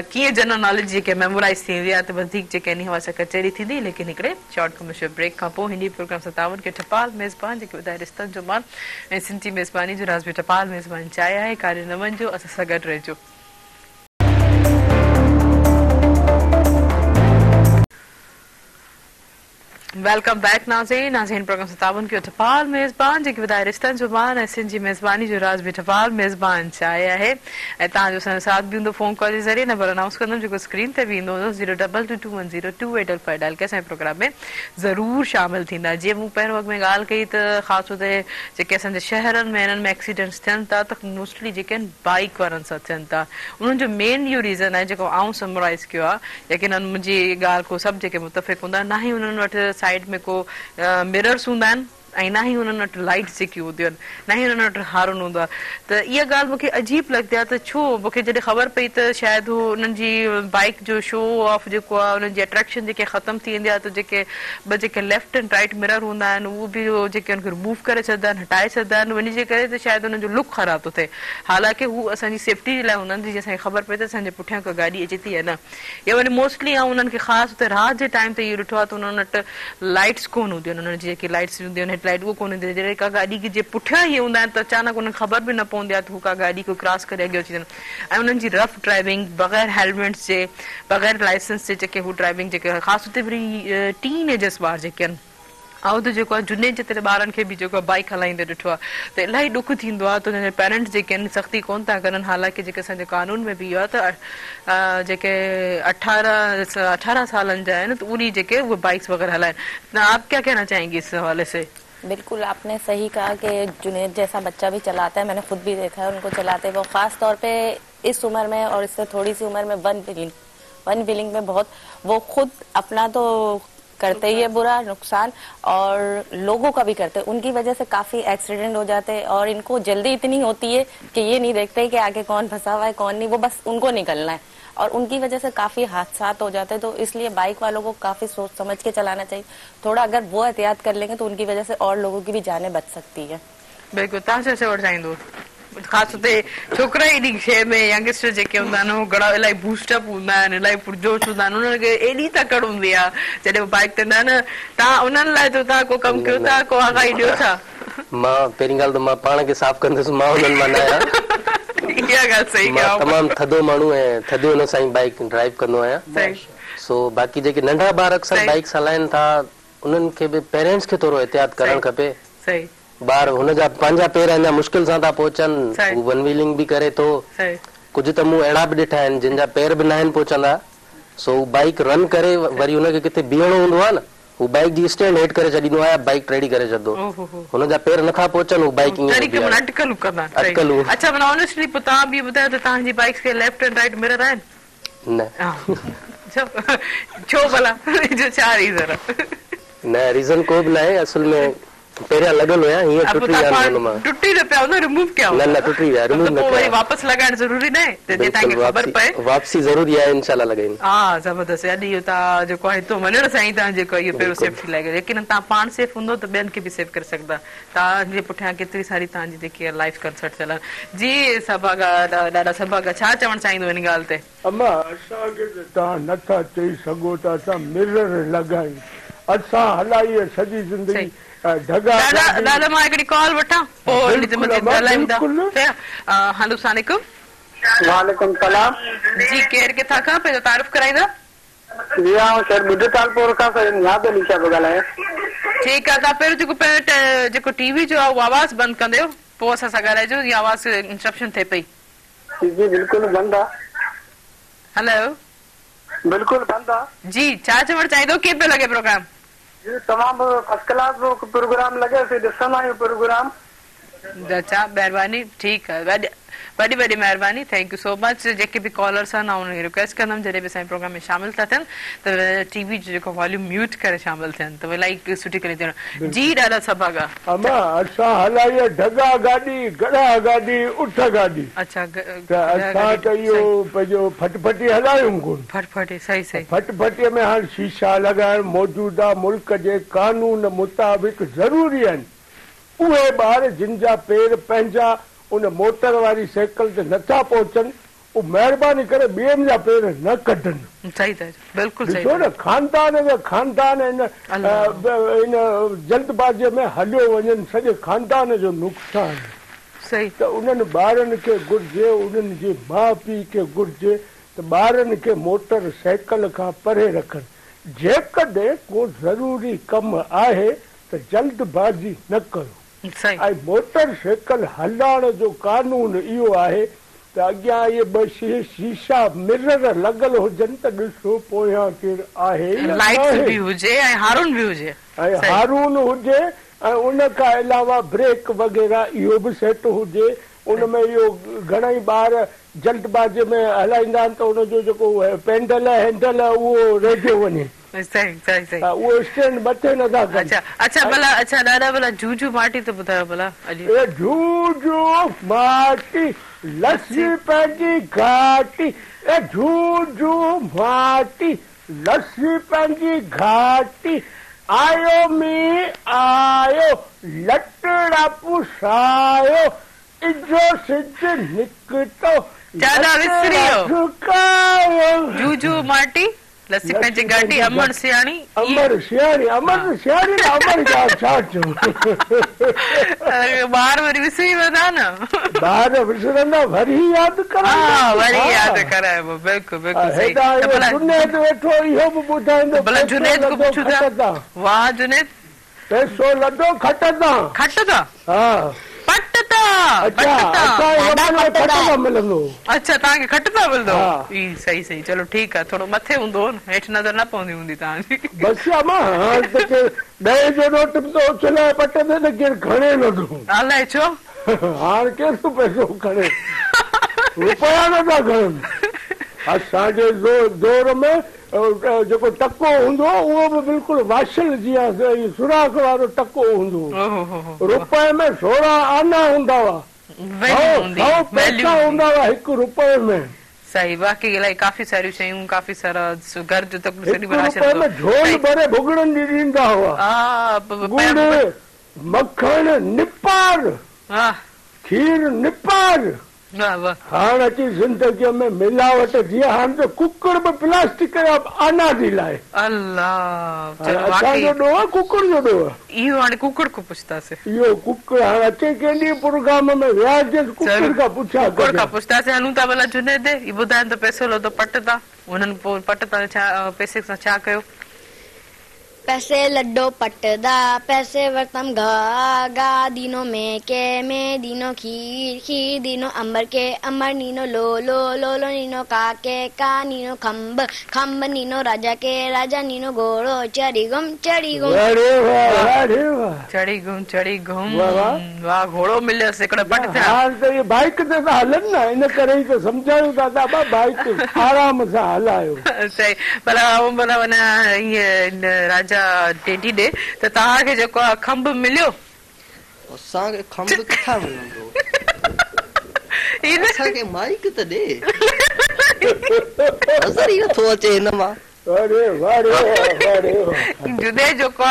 कीअं जनरल नॉलेज जेके मेमोराइज़ थींदी आहे त वधीक जेके इन हवाले सां कचहरी थींदी। लेकिन हिकिड़े शॉर्ट कमर्शियल ब्रेक खां पोइ हिन प्रोग्राम सां तव्हां खे टपाल मेज़बान जेके ॿुधाए रिश्तनि जो मान ऐं सिंधी मेज़बानी जो राज़ में टपाल मेज़बानी चाहे आहे। कार्य न वञिजो, असां सां गॾु रहिजो। वेलकम बैक नाज़रीन। नाज़रीन प्रोग्राम से ताबन की टपाल मेज़बान जेके ॿुधाए रिश्तनि जो मान ऐं सिंधी मेज़बानी जो राज़ बि टपाल मेज़बान चाहे आहे ऐं तव्हांजो साथ बि हूंदो फ़ोन कॉल जे ज़रिए। नंबर अनाउंस कंदमि जेको स्क्रीन ते बि ईंदो 022210285 के असांजे प्रोग्राम में ज़रूरु शामिल थींदा। जीअं मूं पहिरियों वक़्त में ॻाल्हि कई त ख़ासि तौर ते जेके असांजे शहरनि में इन्हनि में एक्सीडेंट्स थियनि था त मोस्टली जेके आहिनि बाइक वारनि सां थियनि था। उन्हनि जो मेन इहो रीज़न आहे जेको आउं समराइज़ कयो आहे, लेकिन मुंहिंजी ॻाल्हि को सभु जेके मुतफ़िक़ हूंदा ना ई उन्हनि वटि साइड में को मिरर्स हूंदा आहिनि ऐं ना ई हुननि वटि लाइट्स जेकी हूंदियूं आहिनि, ना ई हुननि वटि हारन हूंदो आहे। त इहा ॻाल्हि मूंखे अजीब लॻंदी आहे त छो मूंखे जॾहिं ख़बर पई त शायदि हू उन्हनि जी बाइक जो शो ऑफ जेको आहे उन्हनि जी अट्रैक्शन जेके ख़तमु थी वेंदी आहे त जेके ॿ जेके लेफ्ट एंड राइट मिरर हूंदा आहिनि उहे बि जेके हुनखे रिमूव करे छॾंदा आहिनि, हटाए छॾंदा आहिनि, वञी जे करे त शायदि हुननि जो लुक ख़राब थो थिए। हालांकि हू असांजी सेफ्टी जे लाइ हूंदा आहिनि जीअं असांखे ख़बर पए त असांजे पुठियां का गाॾी अचे थी या न। या वरी मोस्टली ऐं उन्हनि खे ख़ासि हुते राति जे टाइम ते इहो ॾिठो आहे त उन्हनि वटि लाइट्स कोन हूंदियूं आहिनि, उन्हनि जी जेकी लाइट्स हूंदियूं आहिनि हेडलाइट उहो कोन हूंदी आहे। जॾहिं का गाॾी जे पुठियां ई हूंदा आहिनि त अचानक उन्हनि ख़बर बि न पवंदी आहे त हू का गाॾी को क्रॉस करे अॻियां अची वञनि ऐं उन्हनि जी रफ ड्राइविंग बग़ैर हेलमेट्स जे बग़ैर लाइसेंस जे जेके हू ड्राइविंग जेके ख़ासि हुते वरी टीन एजर्स ॿार जेके आहिनि ऐं त जेको आहे जुने जे तरह ॿारनि खे बि जेको आहे बाइक हलाईंदे ॾिठो आहे त इलाही ॾुख थींदो आहे त हुनजे पेरेंट्स जेके आहिनि सख़्ती कोन था करनि। हालांकि जेके असांजे कानून में बि इहो आहे त जेके 18 सालनि जा आहिनि त उन्ही जेके उहे बाइक्स वग़ैरह हलाइनि। त आप क्या कहना चाहेंगी इस हवाले से? बिल्कुल आपने सही कहा कि जुनेद जैसा बच्चा भी चलाता है, मैंने खुद भी देखा है उनको चलाते। वो खास तौर पे इस उम्र में और इससे थोड़ी सी उम्र में वन व्हीलिंग में बहुत वो खुद अपना तो करते ही है बुरा नुकसान और लोगों का भी करते हैं। उनकी वजह से काफी एक्सीडेंट हो जाते हैं और इनको जल्दी इतनी होती है कि ये नहीं देखते कि आगे कौन फंसा हुआ है कौन नहीं, वो बस उनको निकलना है और उनकी वजह से काफी हादसा हो जाते हैं। तो इसलिए बाइक वालों को काफी सोच समझ के चलाना चाहिए। थोड़ा अगर वो एहतियात कर लेंगे तो उनकी वजह से और लोगों की भी जानें बच सकती है। बिल्कुल ख़ासि हुते छोकिरा एॾी शइ में यंगस्टर जेके हूंदा आहिनि घणा इलाही बूस्टअप हूंदा आहिनि, इलाही पुरजोश हूंदा आहिनि, उन्हनि खे एॾी तकड़ हूंदी आहे जॾहिं बाइक ते न तव्हां उन्हनि लाइ तव्हां को कमु कयो था, को आगाही ॾियो था? मां पहिरीं ॻाल्हि त मां पाण खे साफ़ कंदुसि, मां उन्हनि मां न आहियां। इहा ॻाल्हि सही आहे। तमामु थधो माण्हू ऐं थधे हुन सां ई बाइक ड्राइव कंदो आहियां। सो बाक़ी जेके नंढा ॿार अक्सर बाइक्स हलाइनि था उन्हनि खे बि पेरेंट्स खे थोरो एहतियात करणु खपे। ॿार हुनजा पंहिंजा पेर अञा मुश्किल सां था पहुचनि, हू वन व्हीलिंग बि करे थो। कुझु त मूं अहिड़ा बि ॾिठा आहिनि जिन जा पेर बि न आहिनि पहुचंदा, सो हू बाइक रन करे वरी हुनखे किथे बीहणो हूंदो आहे न, हू बाइक जी स्टैंड हेठि करे छॾींदो आहे, बाइक रेडी करे छॾंदो, हुनजा पेर नथा पहुचनि, हू बाइक अटकलूं। अच्छा माना ऑनेस्टली तव्हां बि ॿुधायो त तव्हांजी बाइक खे लेफ्ट एंड राइट मिरर आहिनि? न। छो भला? छा रीज़न? न रीज़न को बि न आहे। असल में पहिरियां लॻल हुया हीअं टुटी विया टुटी न पिया हूंदा रिमूव कया न टुटी विया रिमूव न वरी वापस लगाइण ज़रूरी न आहे जे तव्हांखे ख़बर पए वापसी ज़रूरी आहे इंशाल्लाह लगाइनि हा ज़बरदस्त अॼु इहो तव्हां जेको आहे हितो वञण सां ई तव्हां जेको इहो पहिरियों सेफ्टी लॻे लेकिन तव्हां पाण सेफ हूंदो त ॿियनि खे बि सेफ करे सघंदा तव्हांजे पुठियां केतिरी सारी तव्हांजी जेकी आहे लाइफ कंसर्ट चलनि जी सभागा ॾाढा सभागा छा चवणु चाहींदो हिन ॻाल्हि ते अम्मा असांखे तव्हां नथा चई सघो त असां मिरर लॻायूं असां हलाई सॼी ज़िंदगी दादा मां हिकिड़ी कॉल वठां पोइ हलो सलाम वालेकुम सलाम जी केरु किथां खां पंहिंजो तारीफ़ कराईंदा जी आउं शहर बुद्धतालपुर खां याद अली शाह पियो ॻाल्हायां ठीकु आहे तव्हां पहिरियों जेको टीवी जो आहे उहो आवाज़ बंदि कंदो पोइ असां सां ॻाल्हाइजो इहा आवाज़ इंस्ट्रक्शन थिए पई जी बिल्कुलु बंदि आहे हलो बिल्कुलु बंदि आहे जी छा चवणु चाहींदो कीअं पियो लॻे प्रोग्राम जी तमामु फर्स्ट क्लास प्रोग्राम लॻे ॾिसंदा आहियूं प्रोग्राम अच्छा महिरबानी ठीकु आहे वॾी वॾी महिरबानी थैंक यू सो मच जेके बि कॉलर्स आहिनि आउं रिक्वेस्ट कंदमि जॾहिं बि असांजे प्रोग्राम में शामिल था थियनि त टीवी जो जेको वॉल्यूम म्यूट करे शामिल थियनि त इलाही सुठी करे थियणु जी ॾाढा सभागा अम्मा असां हलाई ढगा गाॾी गड़ा गाॾी उठ गाॾी अच्छा त असां त इहो पंहिंजो फटफटी हलायूं कोन फटफटी सही सही फटफटीअ में हाणे शीशा लॻाइण मौजूदा मुल्क जे कानून मुताबिक़ ज़रूरी आहिनि उहे ॿार जिन जा पेर पंहिंजा उन मोटर वारी साइकिल ते नथा पहुचनि उहे महिरबानी करे ॿियनि जा पेर न कढनि सही बिल्कुलु ॾिसो न खानदान इन जल्दबाज़ीअ में हलियो वञनि सॼे खानदान जो नुक़सानु सही त उन्हनि ॿारनि खे घुर्जे उन्हनि जे माउ पीउ खे घुर्जे त ॿारनि खे मोटर साइकिल खां परे रखनि जेकॾहिं को ज़रूरी कमु आहे त जल्दबाज़ी न करो ऐं मोटर साइकिल हलाइण जो कानून इहो आहे त अॻियां इहे ॿ शीशा मिरर लॻल हुजनि त ॾिसो पोयां केरु आहे ऐं हारून हुजे ऐं उन खां अलावा ब्रेक वग़ैरह इहो बि सेट हुजे उनमें इहो घणेई ॿार जल्दबाज़ी में हलाईंदा आहिनि त उनजो जेको पेंडल हैंडल उहो रहिजी वञे उहो स्टैंड मथे नथा कनि अच्छा भला अच्छा ॾाढा भला जूजू माटी त ॿुधायो भला जूजू माटी लस्सी पंहिंजी घाटी जूजू माटी लस्सी पंहिंजी घाटी आयो मी आयो लटड़ा पुसायो इजो सिज निकतो जूजू माटी लस्सी पंहिंजी घाटी अमर सियाणी ॿार वरी विसरी वेंदा न ॿार विसरंदा वरी यादि कराइबो बिल्कुलु बिल्कुलु वेठो इहो बि ॿुधाईंदो भला जुनेद को पुछूं था वाह जुनेद पैसो लॾो खटंदा हा मिलंदो अच्छा तव्हांखे खटंदा मिलंदो सही सही चलो ठीकु आहे थोरो मथे हूंदो हेठि नज़र न पवंदी हूंदी तव्हांजी बसि ॾह जो नोट चलाए पटंदे त केरु खणे नथो अलाए छो हाणे केरु पैसो खणे रुपया नथा खणनि असांजे दौर में जेको टको हूंदो उहो बि बिल्कुलु वाशल जीअं सुराख वारो टको हूंदो रुपए में 16 आना हूंदा हुआ 100 पैसा हूंदा हुआ हिकु रुपए में सही बाक़ी इलाही काफ़ी सारियूं शयूं काफ़ी सारा घर जो तक झोल भरे भुगड़नि ॾींदा हुआ गुड़ मखण निपार खीर निपार हाणे अची ज़िंदगीअ में मिलावट जीअं हाणे त कुकड़ बि प्लास्टिक जा आना थी लाहे असांजो ॾोह कुकड़ जो ॾोह इहो हाणे कुकड़ खां पुछंदासीं इहो कुकड़ हाणे अचे कंहिं ॾींहुं प्रोग्राम में वियासीं कुकड़ खां पुछंदासीं हलूं था भला जुनेद इहो ॿुधाइनि त पैसो लधो पट था हुननि पोइ पट था पैसे सां छा कयो पैसे लड्डो पटदा पैसे वरतम गा दीनो में दीनो खीर दीनो अंबर के अंबर नीनो लो नीनो का नीनो खम्ब नीनो राजा के राजा नीनो घोड़ो चढ़ी गुम चढ़ी गुम वाह घोड़ो मिलियो हिकिड़ो पट थिया बाइक ते था हलनि न इन करे ई त सम्झायूं था दादा बाइक आराम सां हलायो सही भला इहे राजा टेडी ॾे त तव्हांखे जेको आहे खंभ मिलियो असांखे खंब किथां मिलंदो इन असांखे माइक त ॾे नज़र इहो थो अचे हिन मां अरे वाह रे वाह रे वाह। जुदे जो को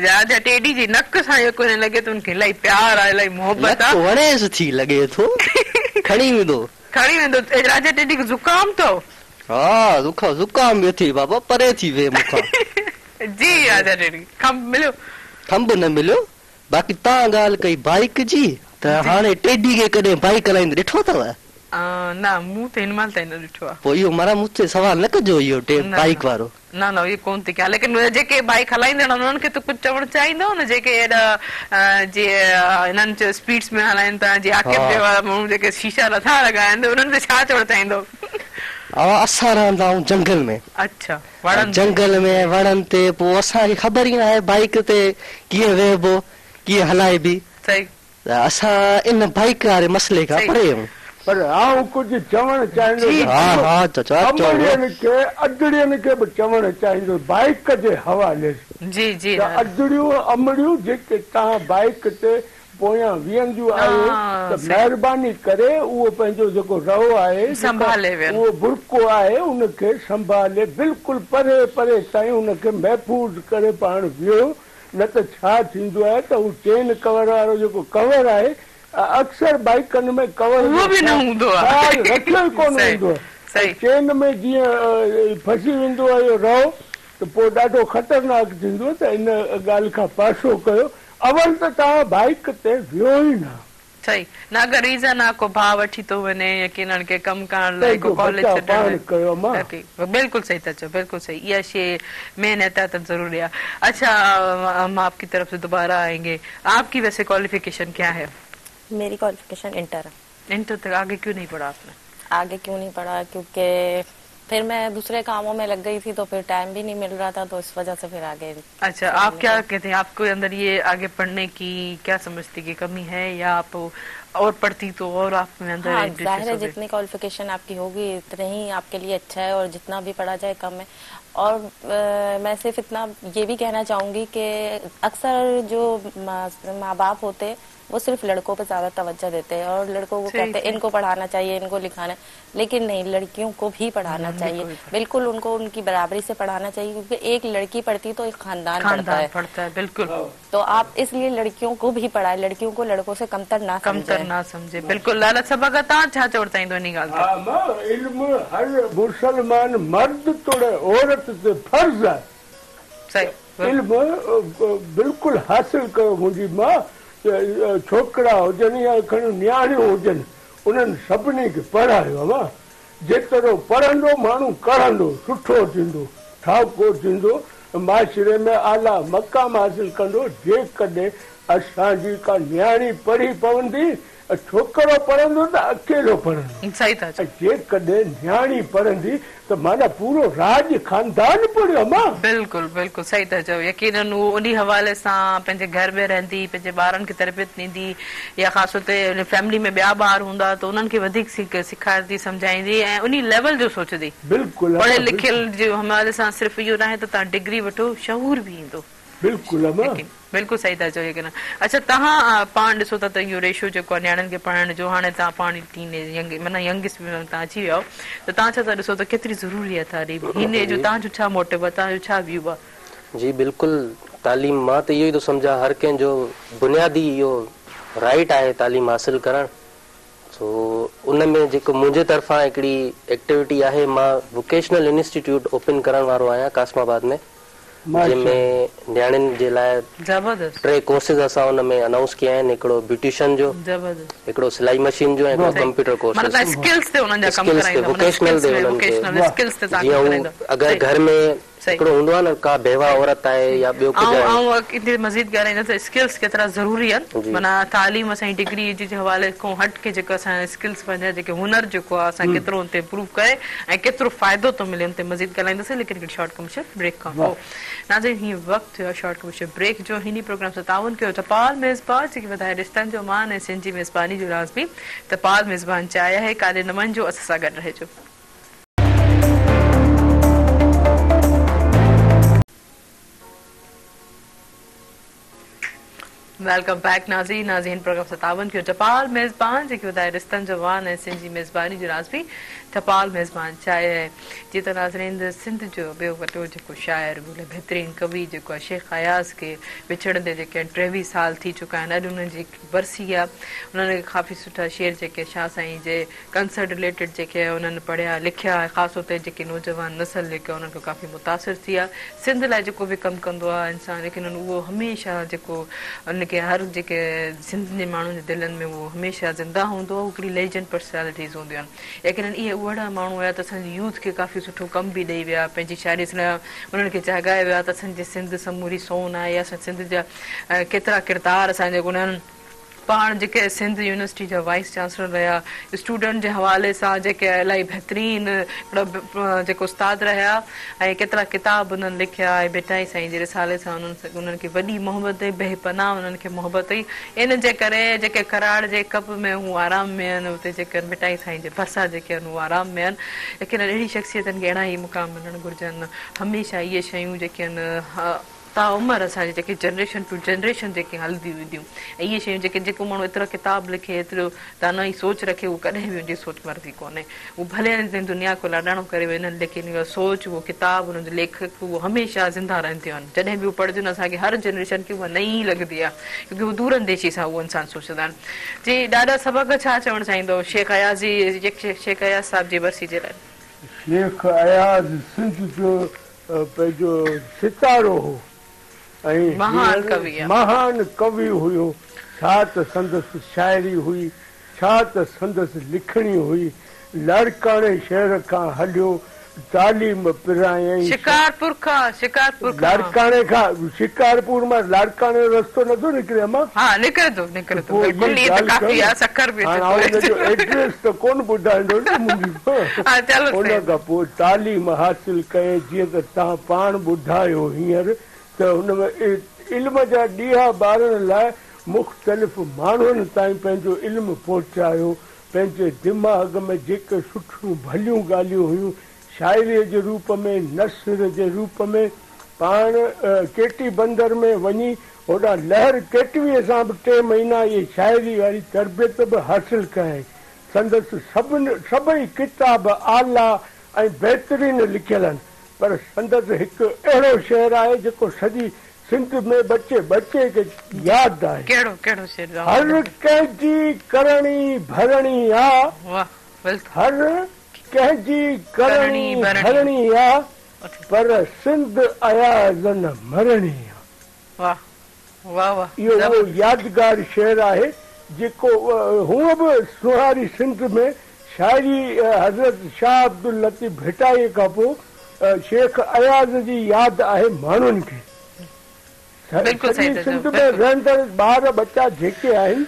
जा टेडी जी नक सां जेको लॻे थो उनखे इलाही प्यार आहे इलाही मोहबत आहे वणेसि थी लॻे थो खणी वेंदो राजा टेडी खे ज़ुकाम अथव हा ज़ुकाम बि थी बाबा परे थी वे मूंखां जी राजा टेडी खंब मिलियो खंब न मिलियो बाक़ी तव्हां ॻाल्हि कई बाइक जी त हाणे टेडी खे कॾहिं बाइक हलाईंदे ॾिठो अथव न मूं त हिन महिल ताईं न ॾिठो आहे पोइ इहो माना मूंखे सवाल न कजो इहो बाइक वारो न इहो कोन थी कयां लेकिन जेके बाइक हलाईंदा आहिनि उन्हनि खे त कुझु चवणु चाहींदो न जेके एॾा जीअं हिननि स्पीड्स में हलाइनि था जीअं आकिब जे वारा माण्हू जेके शीशा नथा लॻाइनि उन्हनि खे छा चवणु चाहींदो असां रहंदा आहियूं जंगल में अच्छा जंगल में वणनि ते पोइ असांखे ख़बर ई न आहे बाइक ते कीअं वेहबो कीअं हलाइबी सही असां इन बाइक वारे मसइले खां परे आहियूं पर आऊं कुझु चवणु चाहींदो अमड़ियुनि खे अदड़ियुनि खे बि चवणु चाहींदो बाइक जे हवाले जी जी अदड़ियूं अमड़ियूं जेके तव्हां बाइक ते पोयां बीहंदियूं आहियो त महिरबानी करे उहो पंहिंजो जेको रओ आहे संभाले उहो बुरको आहे उनखे संभाले बिल्कुलु परे परे ताईं उनखे महफ़ूज़ करे पाण वियो न त छा थींदो आहे त उहो चेन कवर वारो जेको कवर आहे अक्सर बाइकनि में कवर रखियल कोन हूंदो आहे चेन में जीअं फसी वेंदो आहे इहो रओ त पोइ ॾाढो ख़तरनाक थींदो त इन ॻाल्हि खां पासो कयो अवल त तव्हां बाइक ते वियो ई न सही न अगरि रीज़न आहे को भाउ वठी थो वञे या किन खे कमु करण लाइ को कॉलेज बिल्कुलु सही था चओ बिल्कुलु सही इहा शइ मेन एहतियात जरूरी है। अच्छा हम आपकी तरफ से दोबारा आएंगे आपकी वैसे क्वालिफिकेशन क्या है? मेरी क्वालिफिकेशन इंटर है। इंटर तक आगे क्यों नहीं पढ़ा आपने? आगे क्यों नहीं पढ़ा क्योंकि फिर मैं दूसरे कामों में लग गई थी तो फिर टाइम भी नहीं मिल रहा था तो इस वजह से फिर आगे। अच्छा आप क्या कहते हैं आपको अंदर ये आगे पढ़ने की क्या समझती की कमी है या आप और पढ़ती तो और आप में अंदर? हाँ, जाहिर है जितनी क्वालिफिकेशन आपकी होगी उतने ही आपके लिए अच्छा है और जितना भी पढ़ा जाए कम है। और मैं सिर्फ इतना ये भी कहना चाहूंगी कि अक्सर जो माँ बाप होते वो सिर्फ लड़कों पे ज्यादा तवज्जो देते हैं और लड़कों को कहते हैं इनको पढ़ाना चाहिए इनको लिखाना, लेकिन नहीं, लड़कियों को भी पढ़ाना चाहिए, बिल्कुल उनको उनकी बराबरी से पढ़ाना चाहिए क्योंकि एक लड़की पढ़ती तो एक खानदान पढ़ता है। बिल्कुल, तो आप इसलिए लड़कियों को भी पढ़ाए, लड़कियों को लड़कों से कमतर ना समझे। बिल्कुल लाला सभा का छा चवंदा आहिनि इन ॻाल्हि ते? इल्म हर मुसलमान मर्द तोड़े औरत ते फर्ज़ आहे। सही इल्म बिल्कुल हासिल कयो। मुंहिंजी मां छोकिरा हुजनि या खणी न्याणियूं हुजनि उन्हनि सभिनी खे पढ़ायो। मां जेतिरो पढ़ंदो माण्हू करंदो सुठो थींदो ठाको थींदो माशरे में आला मक़ाम हासिल कंदो। जेकॾहिं असांजी का न्याणी पढ़ी पवंदी छोकरो पढ़ंदो त अकेलो पढ़ंदो। सही था चओ। जेकॾहिं न्याणी पढ़ंदी त माना पूरो राज खानदान पढ़ियो। मां बिल्कुल बिल्कुल सही था चओ। यकीनन उहो उन हवाले सां पंहिंजे घर में रहंदी, पंहिंजे ॿारनि खे तरबियत ॾींदी या ख़ासि तौर ते फैमिली में ॿिया ॿार हूंदा त उन्हनि खे वधीक सेखारींदी सम्झाईंदी ऐं उन लेवल जो सोचंदी। बिल्कुलु पढ़ियल लिखियल जो हवाले सां सिर्फ़ इहो न आहे त तव्हां डिग्री वठो, शऊर बि ईंदो। बिल्कुलु बिल्कुलु सही था चओ। यकीन। अच्छा तव्हां पाण ॾिसो था त इहो रेशो जेको आहे न्याणियुनि खे पढ़ण जो हाणे तव्हां पाण टीनेज माना यंगेस्ट में तव्हां अची विया त तव्हां छा था ॾिसो त केतिरी ज़रूरी आहे तालीम? हिन जो तव्हांजो छा मोटिव आहे, तव्हांजो छा व्यू आहे? जी बिल्कुलु तालीम मां त इहो ई थो सम्झां हर कंहिंजो बुनियादी इहो राइट आहे तालीम हासिल करणु। सो उन में जेको मुंहिंजे तरफ़ां हिकिड़ी एक्टिविटी आहे, मां वोकेशनल इंस्टीट्यूट ओपन करण वारो आहियां कासमाबाद में, जंहिंमें न्याणियुनि जे लाइ 3 कोर्सेस असां हुन में अनाउंस कया आहिनि। हिकिड़ो ब्यूटिशियन जो, हिकिड़ो सिलाई मशीन जो ऐं हिकिड़ो कंप्यूटर कोर्स। जीअं अगरि घर में हिकिड़ो हूंदो आहे न का बेवा औरत आहे या ॿियो कुझु मज़ीद ॻाल्हाईंदासीं स्किल्स केतिरा ज़रूरी आहिनि। माना तालीम असांजी डिग्री जे हवाले खां हट के जेको असांजा स्किल्स पंहिंजा जेके हुनर जेको आहे असां केतिरो हुन ते इम्प्रूव करे ऐं केतिरो फ़ाइदो थो मिले हुन ते मज़ीद ॻाल्हाईंदासीं। लेकिन हिकिड़ी शॉर्ट कमर्शियल ब्रेक खां पोइ नाज़रीन हीअ वक़्तु थियो शॉर्ट कमर्शियल ब्रेक जो। हिन प्रोग्राम सां ताउन कयो तपाल मेज़बान जेके वधाए रिश्तनि जो मान ऐं सिंधी मेज़बानी जो लाज़मी। तपाल मेज़बान चाहिया है काले नमन जो असां सां गॾु रहिजो। वेलकम बैक नाज़रीन नाज़रीन प्रोग्राम 57 की टपाल मेज़बान जेके ॿुधाए रिश्तनि जो वान ऐं सिंध जी मेज़बानी जो नाज़री टपाल मेज़बान चाहे है जी। त नाज़रीन सिंध जो ॿियो वॾो जेको शाइर बोले बहितरीन कवि जेको आहे शेख अयाज़ के विछड़ंदे जेके 23 साल थी चुका आहिनि। अॼु उन्हनि जी बरसी आहे। उन्हनि काफ़ी सुठा शेर जेके शाह साईं जे कंसर्ट रिलेटेड जेके उन्हनि पढ़िया लिखिया ख़ासि तौर ते जेके नौजवान नस्ल जेके उन्हनि खां काफ़ी मुतासिर थी आहे। सिंध लाइ जेको बि कमु कंदो आहे इंसान लेकिन उहो हमेशह जेको उनखे हर जेके सिंध जे माण्हुनि जे दिलनि में उहो हमेशह ज़िंदा हूंदो आहे। हिकिड़ी लेजेंड पर्सनैलिटीज़ हूंदियूं आहिनि। लेकिन इहे उहा माण्हू हुया त असांजी यूथ खे काफ़ी सुठो कमु बि ॾेई विया। पंहिंजी शाइरी उन्हनि खे जाॻाए विया त असांजी सिंध समूरी सोन आहे। असां सिंध जा केतिरा किरदार असांजे उन्हनि पाण जेके सिंध यूनिवर्सिटी जा वाइस चांसलर रहिया स्टूडेंट जे हवाले सां जेके इलाही बहितरीन जेको उस्ताद रहिया ऐं केतिरा किताब उन्हनि लिखिया ऐं बेटाई साईं जे रिसाले सां उन्हनि खे वॾी मोहबत हुई बेपनाह उन्हनि खे मोहबत हुई। इन जे करे जेके कराड़ जे कप में हू आराम में आहिनि उते जेके बेटाई साईं जे भरिसां जेके आहिनि उहे आराम में आहिनि। लेकिन अहिड़ी शख़्सियतनि खे अहिड़ा ई मुक़ाम मिलणु घुरिजनि। हमेशह इहे शयूं जेके आहिनि ताउमिरि असांजी जेके जनरेशन टू जनरेशन जेके हलंदी वेंदियूं ऐं इहे शयूं जेको माण्हू एतिरो किताब लिखे एतिरो दाना ई सोच रखे उहो कॾहिं बि उनजी सोच मरदी कोन्हे। उहो भले दुनिया को लाॾाणो करे वञनि लेकिन उहा सोच उहो किताब उनजो लेखक उहो हमेशह ज़िंदा रहंदियूं आहिनि। जॾहिं बि उहो पढ़जनि असांखे हर जनरेशन खे उहा नई लॻंदी आहे क्योंकि उहो दूर अंदेशी सां उहो इंसान सोचंदा आहिनि। जी ॾाढा सबक़ छा चवणु चाहींदो शेख अयाज़ जी शेख अयाज़ साहिब जी बरसी जे लाइ? शेख अयाज़ सिंध जो पंहिंजो सितारो हो ऐं महान कवि हुयो। छा त संदसि शाइरी हुई, छा त संदसि लिखणी हुई। लाड़काणे शहर खां हलियो तालीम पिरायई शिकारपुर लाड़काणे खां शिकारपुर मां लाड़काणे रस्तो नथो निकिरे मां एड्रेस त कोन ॿुधाईंदो न। उन खां पोइ तालीम हासिल कये जीअं त तव्हां पाण ॿुधायो हींअर त हुनमें इल्म जा ॾींहं ॿारनि लाइ मुख़्तलिफ़ माण्हुनि ताईं पंहिंजो इल्मु पहुचायो। पंहिंजे दिमाग़ में जेके सुठियूं भलियूं ॻाल्हियूं हुयूं शाइरीअ जे रूप में नसर जे रूप में पाण केटी बंदर में वञी होॾां लहर केटवीअ सां बि 3 महीना इहे शाइरी वारी तरबियत बि हासिल कयईं। संदसि सभई किताब आला ऐं बहितरीन लिखियल आहिनि पर संदसि हिकु अहिड़ो शहर आहे जेको सॼी सिंध में बचे खे यादि आहे। कहिड़ो शेर? हर कंहिंजी करणी भरणी आहे, हर कंहिंजी करणी भरणी आहे पर सिंध अयाज़ न मरणी आहे। इहो यादगार शेर आहे जेको हूअं बि सुहारी सिंध में शाइरी हज़रत शाह अब्दुल लतीफ़ भिटाईअ खां पोइ शेख अयाज़ जी यादि आहे माण्हुनि खे। सिंध में रहंदड़ ॿार बच्चा जेके आहिनि